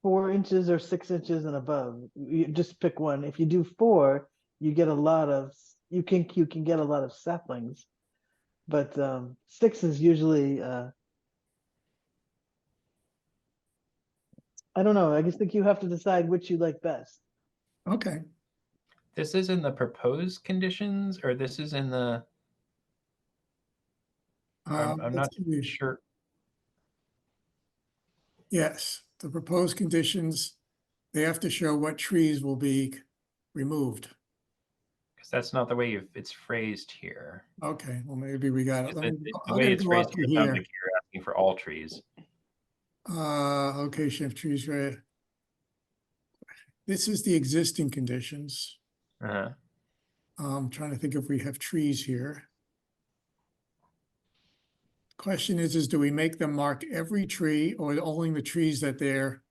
4 inches or 6 inches and above. You just pick one. If you do 4, you get a lot of, you can get a lot of saplings. But 6 is usually, I don't know. I just think you have to decide which you like best. Okay. This is in the proposed conditions, or this is in the. I'm not sure. Yes, the proposed conditions, they have to show what trees will be removed. Because that's not the way it's phrased here. Okay, well, maybe we got it. The I'm way gonna it's go phrased up here to sounds here. like you're asking for all trees. Location of trees, right? This is the existing conditions. Uh-huh. I'm trying to think if we have trees here. Question is do we make them mark every tree or only the trees that they're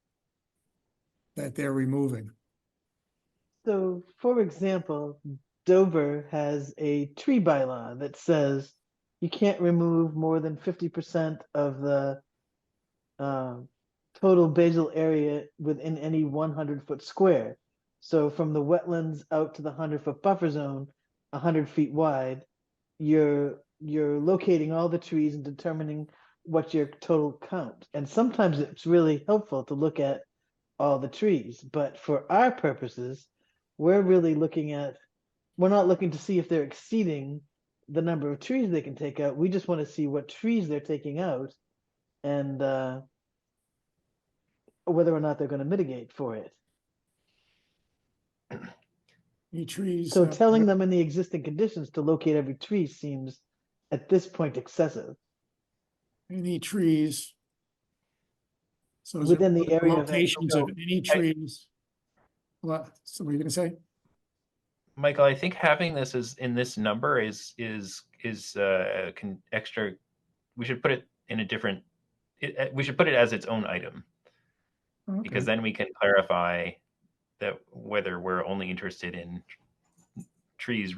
that they're removing? So, for example, Dover has a tree bylaw that says you can't remove more than 50% of the total basal area within any 100-foot square. So from the wetlands out to the 100-foot buffer zone, 100 feet wide, you're locating all the trees and determining what your total count. And sometimes it's really helpful to look at all the trees, but for our purposes, we're really we're not looking to see if they're exceeding the number of trees they can take out. We just want to see what trees they're taking out and whether or not they're going to mitigate for it. Any trees? So telling them in the existing conditions to locate every tree seems at this point excessive. Any trees? So is it Within the area of locations of activity. any trees? What, so what are you gonna say? Michael, I think having this in this number is extra. We should put it in a different. We should put it as its own item, because then we can clarify that whether we're only interested in trees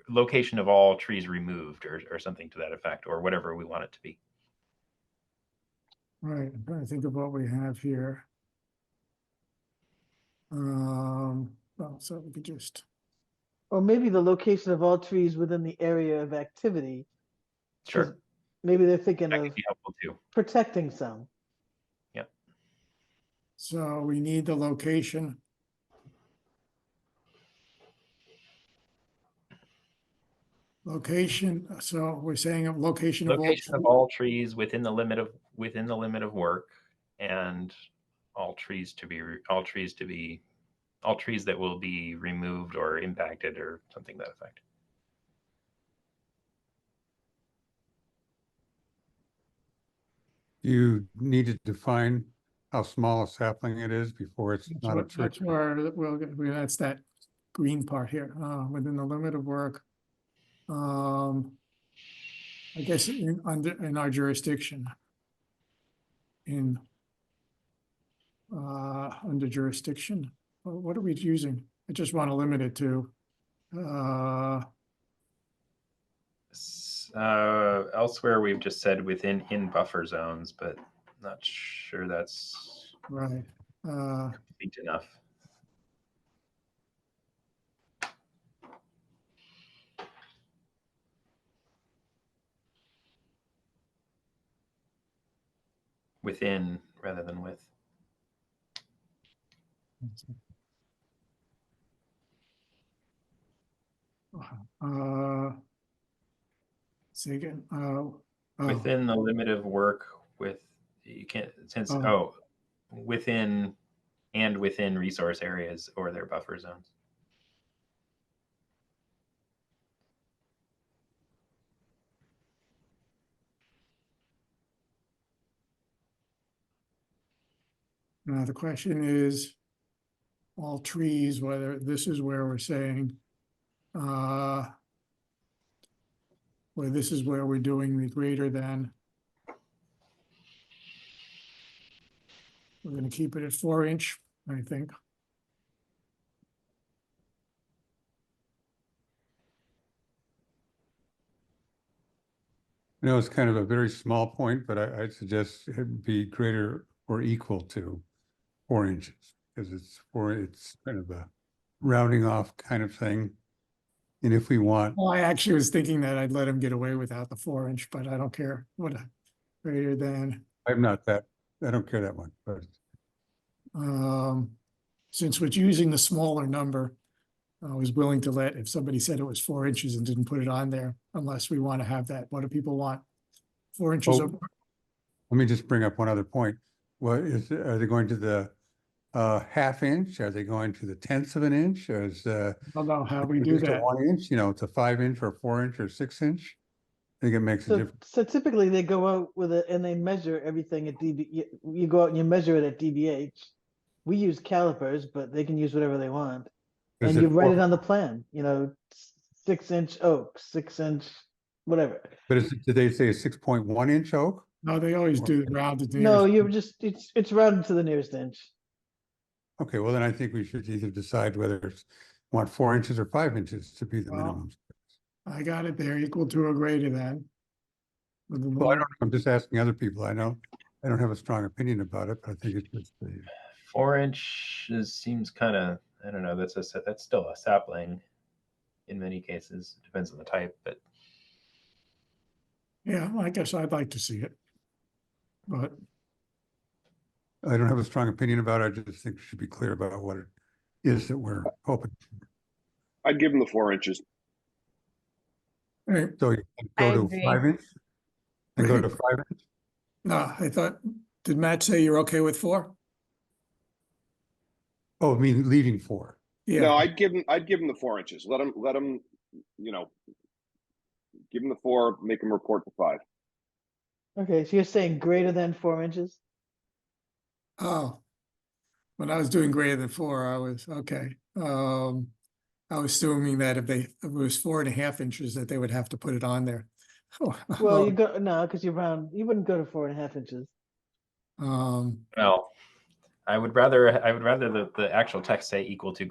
location of all trees removed or something to that effect, or whatever we want it to be. Right, I'm trying to think of what we have here. Well, so we could just, Or maybe the location of all trees within the area of activity. 'Cause Sure. maybe they're thinking That of could be helpful too. protecting some. Yep. so we need the location. Location, so we're saying a location of all. Location of all trees within the limit of work, and all trees that will be removed or impacted or something to that effect. You need to define how small a sapling it is before it's not a tree. That's where that's that green part here, within the limit of work. I guess in our jurisdiction. Under jurisdiction, what are we using? I just want to limit it to, Elsewhere, we've just said in buffer zones, but not sure that's right. complete enough. Within rather than with. Say again. Within the limit of work with, you can't, since, within resource areas or their buffer zones. Now the question is, all trees, whether this is where we're saying, where this is where we're doing the greater than. We're going to keep it at 4-inch, I think. You know, it's kind of a very small point, but I'd suggest it be greater or equal to 4 inches, because it's kind of a rounding off kind of thing. And if we want, Well, I actually was thinking that I'd let him get away without the 4-inch, but I don't care what greater than. I don't care that much, but since we're using the smaller number, I was willing to let, if somebody said it was 4 inches and didn't put it on there, unless we want to have that. What do people want? 4 inches Oh, of, let me just bring up one other point. Are they going to the half inch? Are they going to the 1/10 of an inch? Or is I don't know how we do just a that. 1 inch, it's a 5-inch or 4-inch or 6-inch? I think it makes a difference. So typically they go out with it and they measure everything at DB. You go out and you measure it at DBH. We use calipers, but they can use whatever they want. Is And you it write it 4 on the plan, 6-inch oak, 6-inch, whatever. But did they say a 6.1 inch oak? No, they always do the rounded. No, it's rounded to the nearest inch. Okay, well, then I think we should either decide whether it's want 4 inches or 5 inches to be the Well, minimum. I got it there, equal to or greater than. With the Well, I more- I'm just asking other people. I don't have a strong opinion about it, but I think it's just the, 4 inches seems kind of, I don't know, that's still a sapling in many cases. It depends on the type, but Yeah, I guess I'd like to see it. But I don't have a strong opinion about it. I just think we should be clear about what it is that we're hoping. I'd give them the 4 inches. hey, So you can I go to agree. 5 inch and go to 5 inch. no, I thought, did Matt say you're okay with 4? Oh, I mean, leaving 4. Yeah. No, I'd give them the 4 inches. Let them, give them the 4, make them report to 5. Okay, so you're saying greater than 4 inches? Oh, when I was doing greater than 4, I was, okay. I was assuming that if it was 4.5 inches, that they would have to put it on there. Well, you go, no, because you wouldn't go to 4.5 inches. well, I would rather the actual text say equal to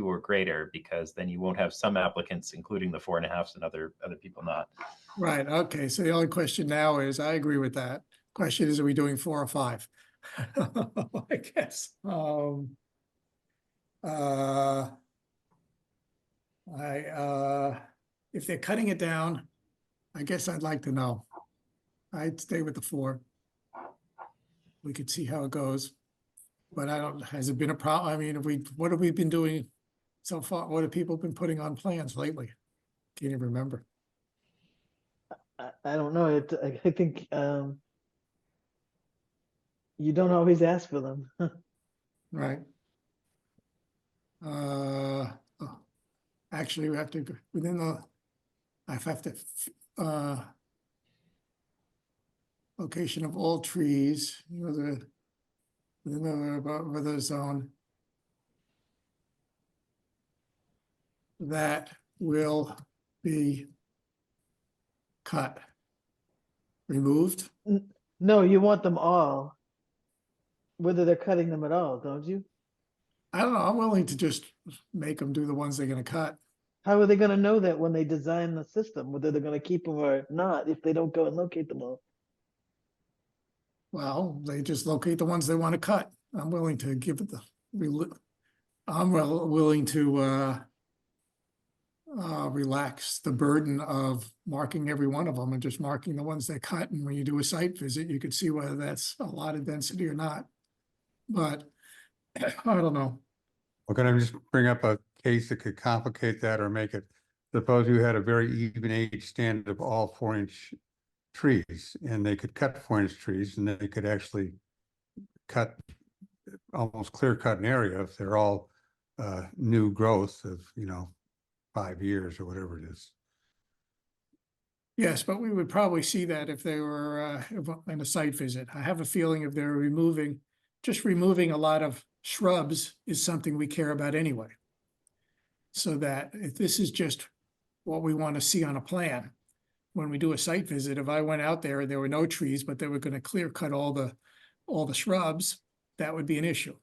or greater, because then you won't have some applicants including the 4.5s and other people not. Right, okay, so the only question now is, I agree with that. Question is, are we doing 4 or 5? I guess, if they're cutting it down, I guess I'd like to know. I'd stay with the 4. We could see how it goes. But I don't, has it been a problem? I mean, what have we been doing so far? What have people been putting on plans lately? Can't even remember. I don't know. I think you don't always ask for them. Right. Oh, actually, we have to, I have to, location of all trees, within the zone that will be cut, removed. No, you want them all, whether they're cutting them at all, don't you? I don't know, I'm willing to just make them do the ones they're gonna cut. How are they going to know that when they design the system, whether they're going to keep them or not, if they don't go and locate them all? Well, they just locate the ones they want to cut. I'm willing to give it I'm willing to relax the burden of marking every one of them and just marking the ones they cut. And when you do a site visit, you could see whether that's a lot of density or not. But I don't know. Well, can I just bring up a case that could complicate that or make it? Suppose you had a very even age standard of all 4-inch trees, and they could cut 4-inch trees, and they could actually cut almost clear cut an area if they're all new growth of 5 years or whatever it is. Yes, but we would probably see that if they were in a site visit. I have a feeling if they're just removing a lot of shrubs is something we care about anyway. So that if this is just what we want to see on a plan, when we do a site visit, if I went out there and there were no trees, but they were going to clear cut all the shrubs, that would be an issue.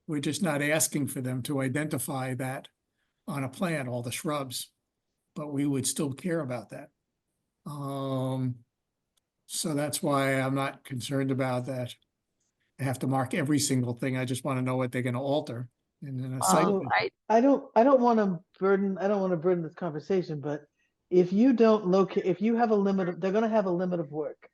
We're just not asking for them to identify that on a plan, all the shrubs, but we would still care about that. So that's why I'm not concerned about that. I have to mark every single thing. I just want to know what they're going to alter. And then a site. So I don't want to burden this conversation, but if you don't locate, if you have a limit of, they're going to have a limit of work.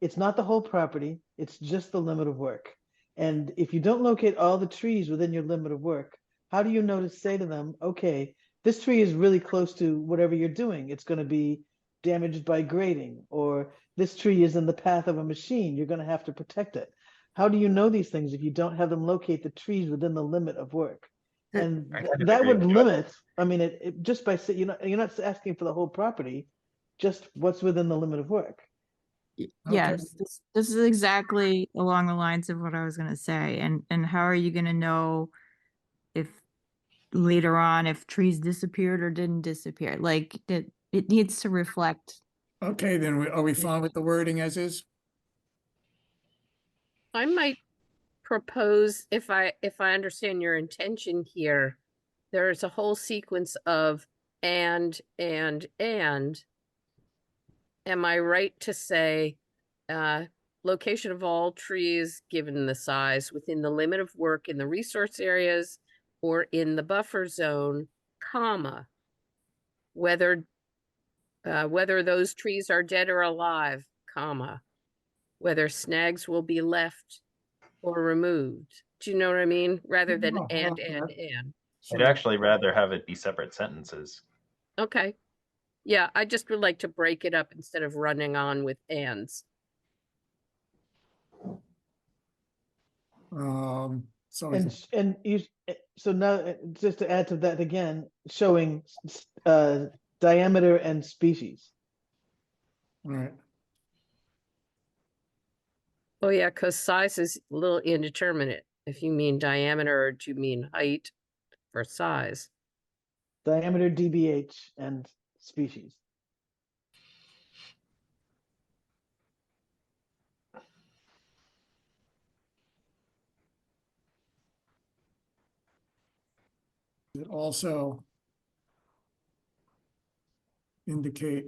It's not the whole property, it's just the limit of work. And if you don't locate all the trees within your limit of work, how do you know to say to them, okay, this tree is really close to whatever you're doing. It's going to be damaged by grading, or this tree is in the path of a machine. You're going to have to protect it. How do you know these things if you don't have them locate the trees within the limit of work? And that would limit, I mean, it just by saying, you're not asking for the whole property, just what's within the limit of work. Yes, this is exactly along the lines of what I was going to say. And how are you going to know if later on if trees disappeared or didn't disappear? Like it needs to reflect. Okay, then are we fine with the wording as is? I might propose, if I understand your intention here, there's a whole sequence of and. Am I right to say, location of all trees, given the size, within the limit of work in the resource areas or in the buffer zone, comma, whether those trees are dead or alive, comma, whether snags will be left or removed. Do you know what I mean? Rather than Oh, and. I'd So actually rather have it be separate sentences. Okay. Yeah, I just would like to break it up instead of running on with ands. so And you, so now, just to add to that again, showing diameter and species. all right. Oh yeah, because size is a little indeterminate. If you mean diameter or do you mean height for size? Diameter, dBH, and species. It also indicate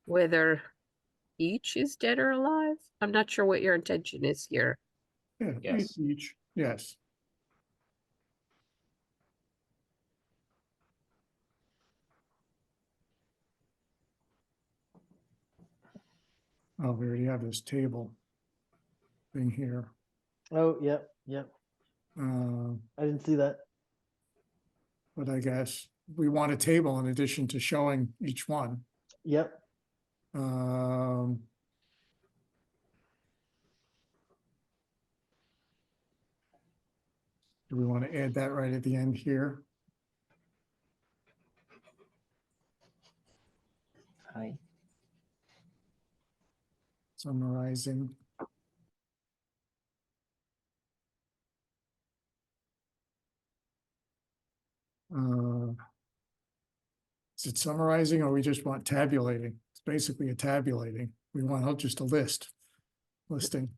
Whether each is dead or alive? I'm not sure what your intention is here. yeah, Yes. each, yes. Oh, we already have this table thing here. Oh, yep, yep. Uh, I didn't see that. but I guess we want a table in addition to showing each one. Yep. Um, do we want to add that right at the end here? Hi. Summarizing. Is it summarizing or we just want tabulating? It's basically a tabulating. We want just a listing.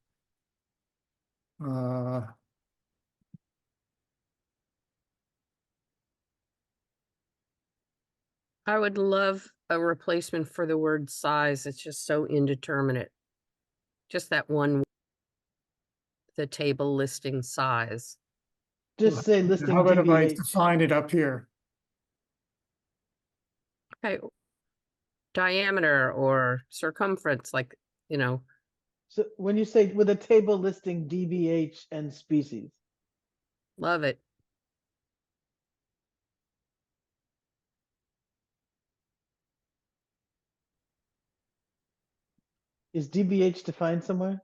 I would love a replacement for the word size. It's just so indeterminate. Just that one, the table listing size. Just say listing How about if I dBH. define it up here? Okay. Diameter or circumference, like, you know, So when you say with a table listing dBH and species. love it. Is dBH defined somewhere?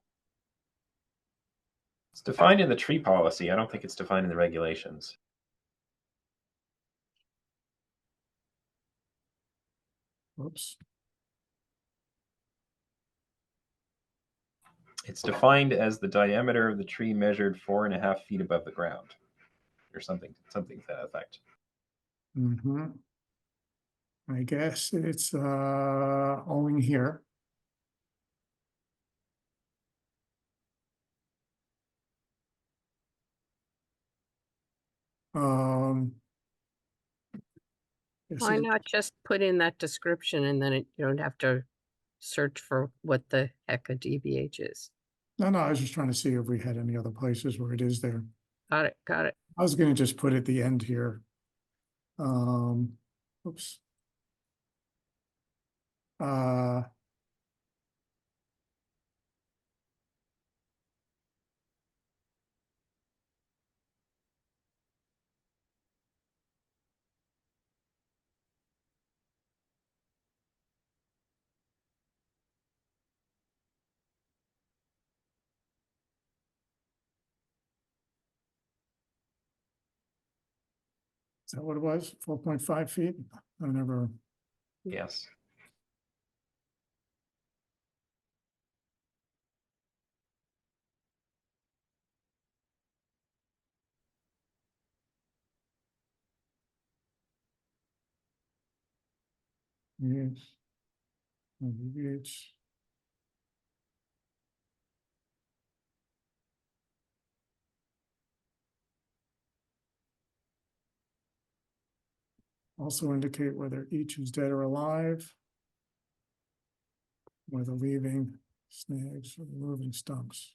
It's defined in the tree policy. I don't think it's defined in the regulations. Whoops. It's defined as the diameter of the tree measured 4.5 feet above the ground, or something to that effect. Mm-hmm. I guess it's owing here. Yes, Why it- not just put in that description and then you don't have to search for what the heck a DBH is? No, I was just trying to see if we had any other places where it is there. Got it, got it. I was gonna just put at the end here. Oops. Is that what it was? 4.5 feet? I never, Yes. yes. Alleviates. Also indicate whether each is dead or alive. Whether leaving snags or removing stumps.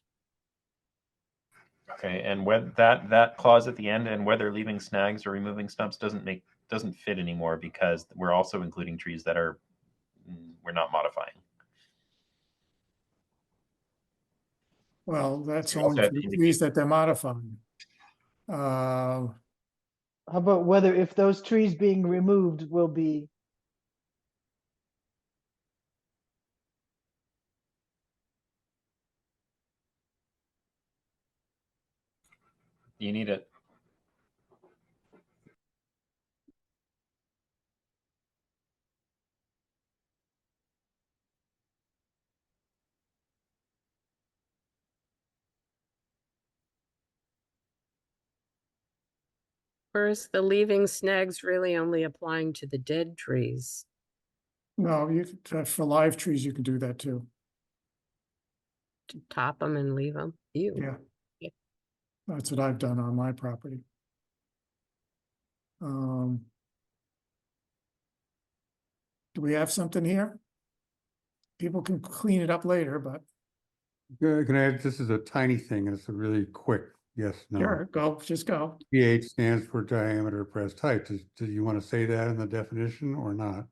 Okay, and whether that clause at the end and whether leaving snags or removing stumps doesn't fit anymore because we're also including trees that are we're not modifying. Well, that's You only also for have the to trees that they're modifying. How about whether if those trees being removed will be, You need it. Or is the leaving snags really only applying to the dead trees? No, you could, for live trees, you can do that too. To top them and leave them? Ew. Yeah. Yeah. That's what I've done on my property. Do we have something here? People can clean it up later, but Can I add, this is a tiny thing, it's a really quick yes, no. sure, go, just go. pH stands for diameter pressed height. Do you want to say that in the definition or not?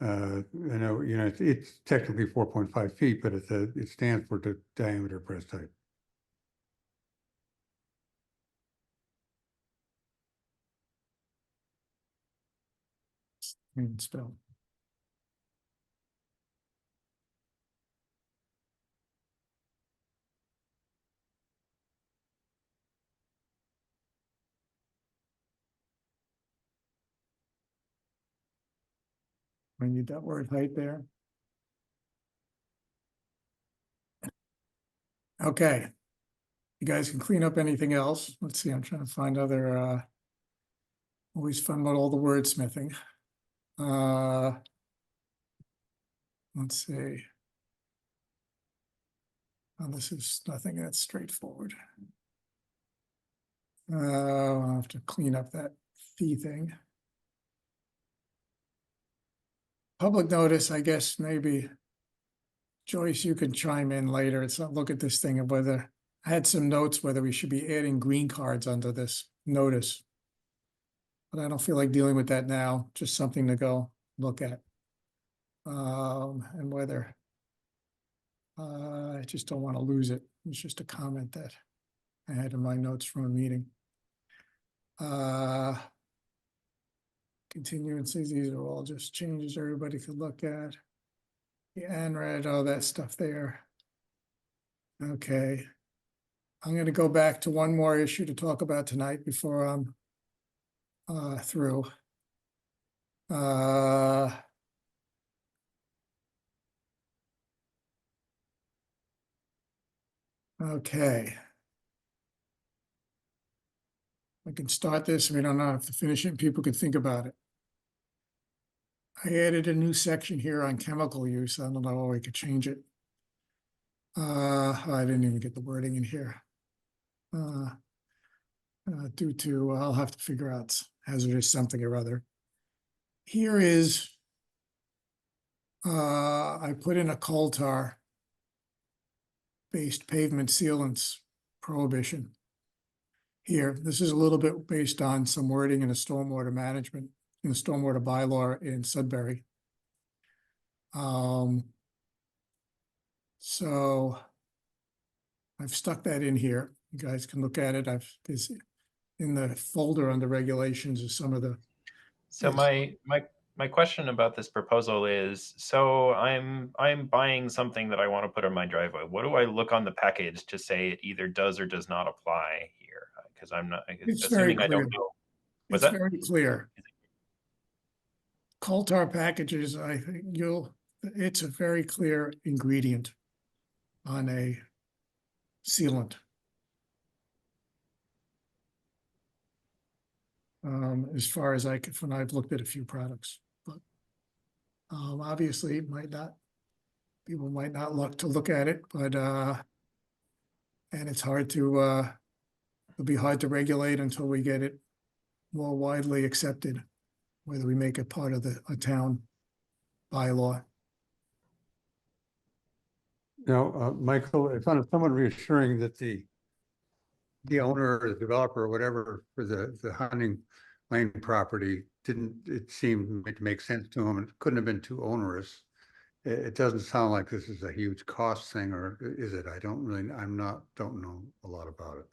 I know, it's technically 4.5 feet, but it stands for the diameter pressed height. And spell. We need that word height there. Okay. You guys can clean up anything else. Let's see, I'm trying to find other, always fun about all the wordsmithing. Let's see. Oh, this is nothing that's straightforward. I'll have to clean up that fee thing. Public notice, I guess maybe. Joyce, you can chime in later. It's not look at this thing of whether I had some notes whether we should be adding green cards under this notice. But I don't feel like dealing with that now, just something to go look at. And whether I just don't want to lose it. It's just a comment that I had in my notes from a meeting. Continuances, these are all just changes everybody could look at. The ANRAD, all that stuff there. Okay. I'm going to go back to one more issue to talk about tonight before I'm through. Okay. I can start this. We don't have to finish it. People can think about it. I added a new section here on chemical use. I don't know how I could change it. I didn't even get the wording in here. Due to, I'll have to figure out hazardous something or other. Here is, I put in a coal tar based pavement sealants prohibition. Here, this is a little bit based on some wording in a stormwater management, in the stormwater bylaw in Sudbury. So I've stuck that in here. You guys can look at it. There's in the folder on the regulations is some of the. So my question about this proposal is, so I'm buying something that I want to put on my driveway. What do I look on the package to say it either does or does not apply here? Because I'm not It's assuming very I don't clear. know. It's very clear. Coal tar packages, I think it's a very clear ingredient on a sealant. As far as when I've looked at a few products, but obviously it might not People might not look at it, but, and it's hard to, it'll be hard to regulate until we get it more widely accepted, whether we make it part of a town bylaw. Michael, I found it somewhat reassuring that the owner or the developer or whatever for the hunting lane property it seemed to make sense to him. It couldn't have been too onerous. It doesn't sound like this is a huge cost thing, or is it? don't know a lot about it.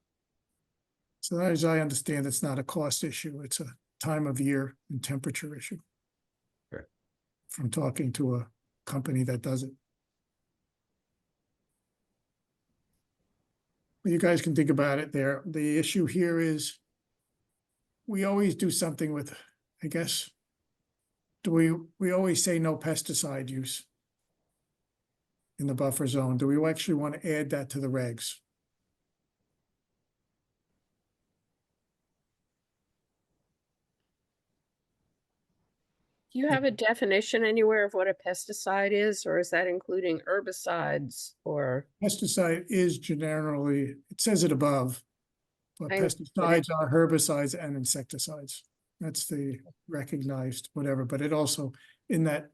So as I understand, it's not a cost issue. It's a time of year and temperature issue. Okay. From talking to a company that does it. You guys can think about it there. The issue here is we always do something with, I guess, we always say no pesticide use in the buffer zone. Do we actually want to add that to the regs? Do you have a definition anywhere of what a pesticide is, or is that including herbicides or? Pesticide is generally, it says it above, but I- pesticides are herbicides and insecticides. That's the recognized whatever, but it also in that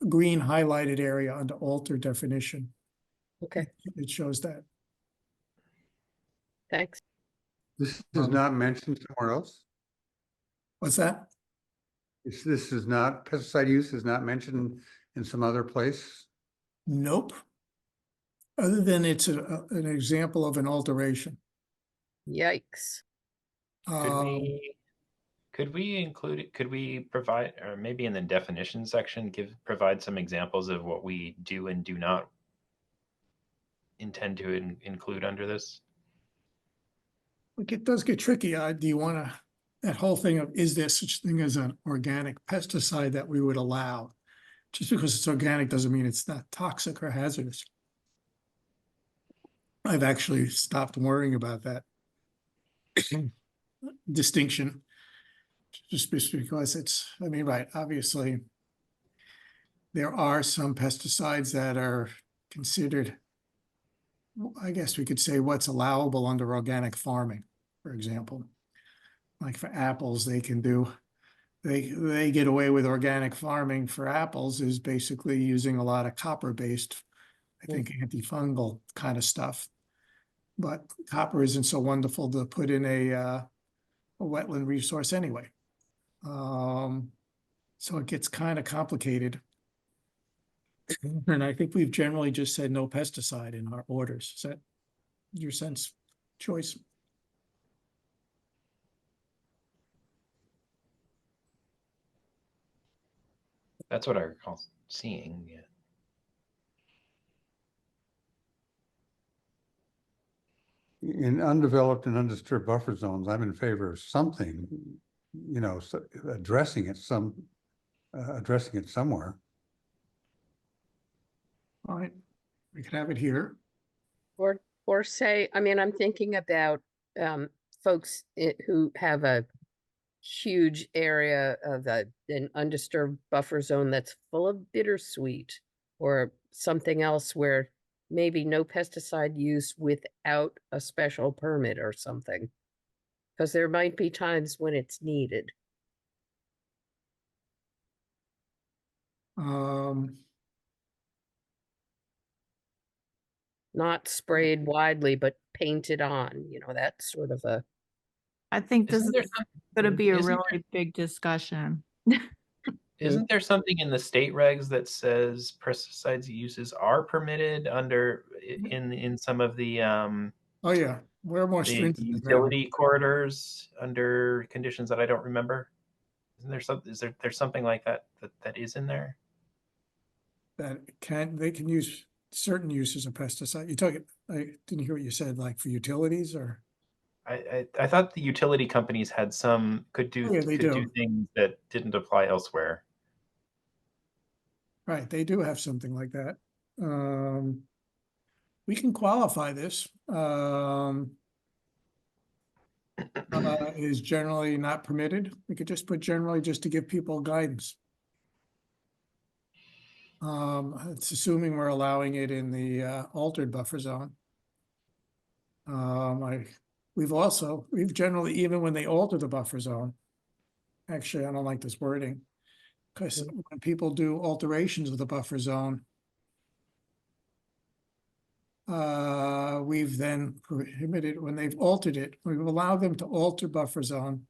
green highlighted area under alter definition, Okay, it shows that. thanks. This is not mentioned somewhere else? What's that? This is not, pesticide use is not mentioned in some other place? Nope. Other than it's an example of an alteration. Yikes. Could we include it? Could we provide, or maybe in the definition section, provide some examples of what we do and do not intend to include under this? Look, it does get tricky. Do you want to, that whole thing of, is there such thing as an organic pesticide that we would allow? Just because it's organic doesn't mean it's not toxic or hazardous. I've actually stopped worrying about that distinction. Just because it's, I mean, right, obviously, there are some pesticides that are considered, I guess we could say what's allowable under organic farming, for example. Like for apples, they can do, they get away with organic farming for apples is basically using a lot of copper-based, I think, antifungal kind of stuff. But copper isn't so wonderful to put in a wetland resource anyway. So it gets kind of complicated. And I think we've generally just said no pesticide in our orders. Is that your sense choice? That's what I recall seeing. Yeah. In undeveloped and undisturbed buffer zones, I'm in favor of something, addressing it somewhere. All right, we could have it here. Or say, I mean, I'm thinking about folks who have a huge area of an undisturbed buffer zone that's full of bittersweet, or something else where maybe no pesticide use without a special permit or something. Because there might be times when it's needed. Not sprayed widely, but painted on, that sort of a. I think this is Isn't there going to be a isn't really big discussion. Isn't there something in the state regs that says pesticides uses are permitted under in some of the Oh, yeah, we're more the stringent than them. utility corridors under conditions that I don't remember? Isn't there there's something like that is in there? That they can use certain uses of pesticide. You're talking, I didn't hear what you said, like for utilities or? I thought the utility companies had could do Oh, yeah, they could do. do things that didn't apply elsewhere. Right, they do have something like that. We can qualify this. Is generally not permitted. We could just put generally just to give people guidance. It's assuming we're allowing it in the altered buffer zone. We've generally, even when they alter the buffer zone, actually, I don't like this wording, because when people do alterations of the buffer zone, we've then prohibited, when they've altered it, we've allowed them to alter buffer zone,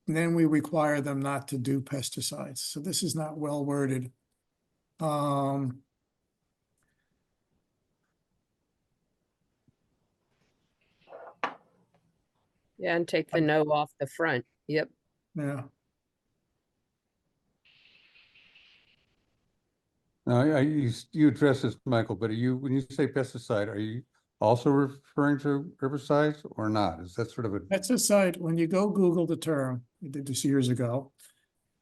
and then we require them not to do pesticides. So this is not well worded. Yeah, and take the no off the front. Yep. Yeah. Now, you address this, Michael, but when you say pesticide, are you also referring to herbicides or not? Is that sort of a, Pesticide, when you go Google the term, we did this years ago,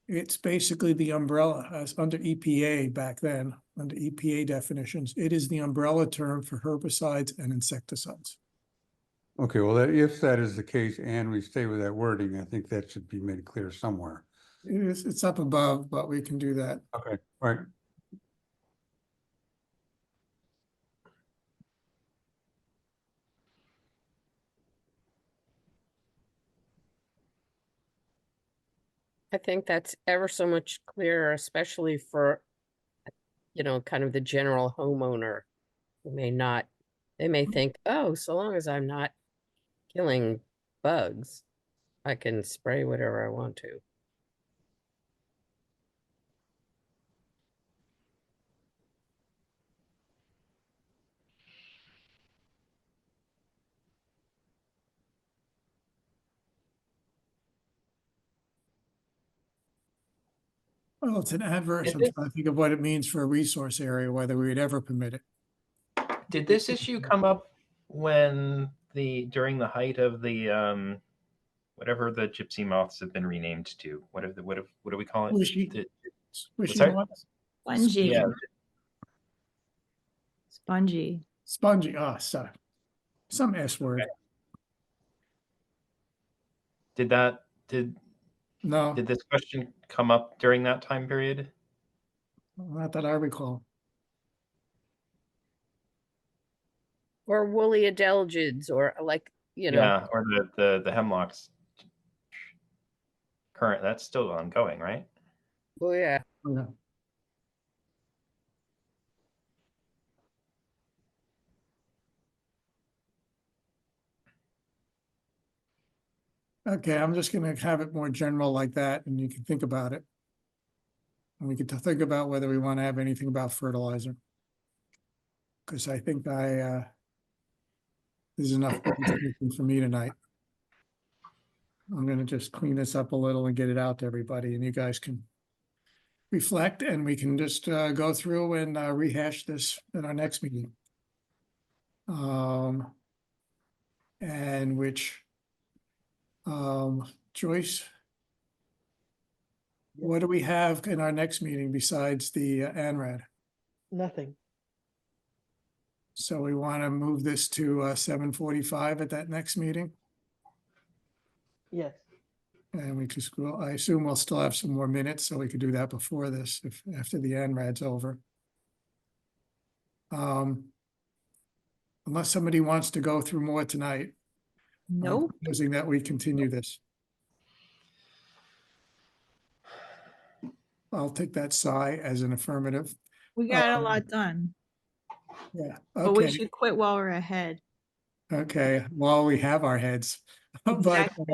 it's basically the umbrella, as under EPA back then, under EPA definitions, it is the umbrella term for herbicides and insecticides. okay, well, if that is the case and we stay with that wording, I think that should be made clear somewhere. It's up above, but we can do that. Okay, all right. I think that's ever so much clearer, especially for, kind of the general homeowner who they may think, oh, so long as I'm not killing bugs, I can spray whatever I want to. Well, it's an adverse. I'm trying to think of what it means for a resource area, whether we would ever permit it. Did this issue come up when during the height of the whatever the gypsy moths have been renamed to? What do we call it? Squishy. What's Squishy that? moths? Spongy. Yeah. Spongy. Spongy. Oh, sorry. Some S word. Did No, this question come up during that time period? not that I recall. Or woolly adelgids, or Yeah, or the hemlocks. That's still ongoing, right? Oh yeah. Yeah. Okay, I'm just gonna have it more general like that, and you can think about it. And we can think about whether we want to have anything about fertilizer. Because I think there's enough for me tonight. I'm gonna just clean this up a little and get it out to everybody, and you guys can reflect, and we can just go through and rehash this at our next meeting. And which, Joyce, what do we have in our next meeting besides the ANRAD? Nothing. So we want to move this to 7:45 at that next meeting, Yes. and we just, well, I assume we'll still have some more minutes, so we could do that before this, after the ANRAD's over. Unless somebody wants to go through more tonight. Nope. Proposing that we continue this. I'll take that sigh as an affirmative. We got a lot done, Yeah, but we okay, should quit while we're ahead. okay, while we have our heads. But, Exactly.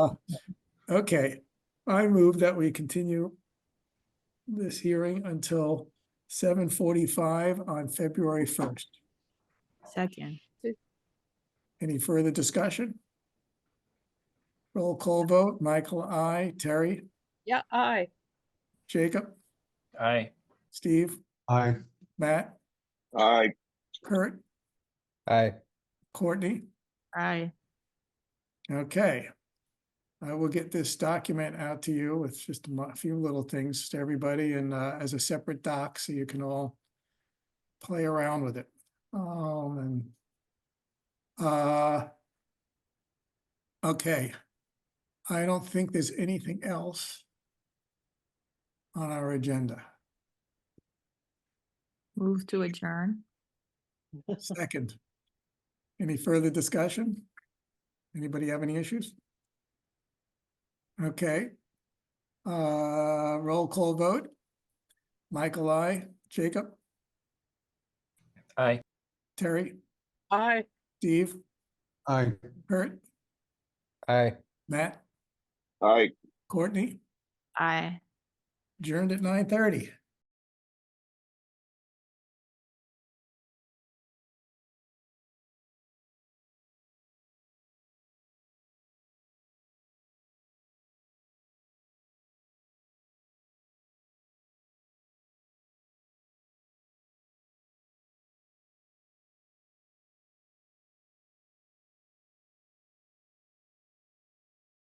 okay, I move that we continue this hearing until 7:45 on February 1st. Second. Any further discussion? Roll call vote, Michael, I, Terry, Yeah, aye. Jacob, Aye. Steve, Aye. Matt, Aye. Kurt, Aye. Courtney. Aye. Okay. I will get this document out to you with just a few little things to everybody and as a separate doc, so you can all play around with it. Okay. I don't think there's anything else on our agenda. Move to adjourn. Second. Any further discussion? Anybody have any issues? Okay. Roll call vote. Michael, I. Jacob, Aye. Terry, Aye. Steve, Aye. Kurt, Aye. Matt, All right. Courtney, Aye. adjourned at 9:30.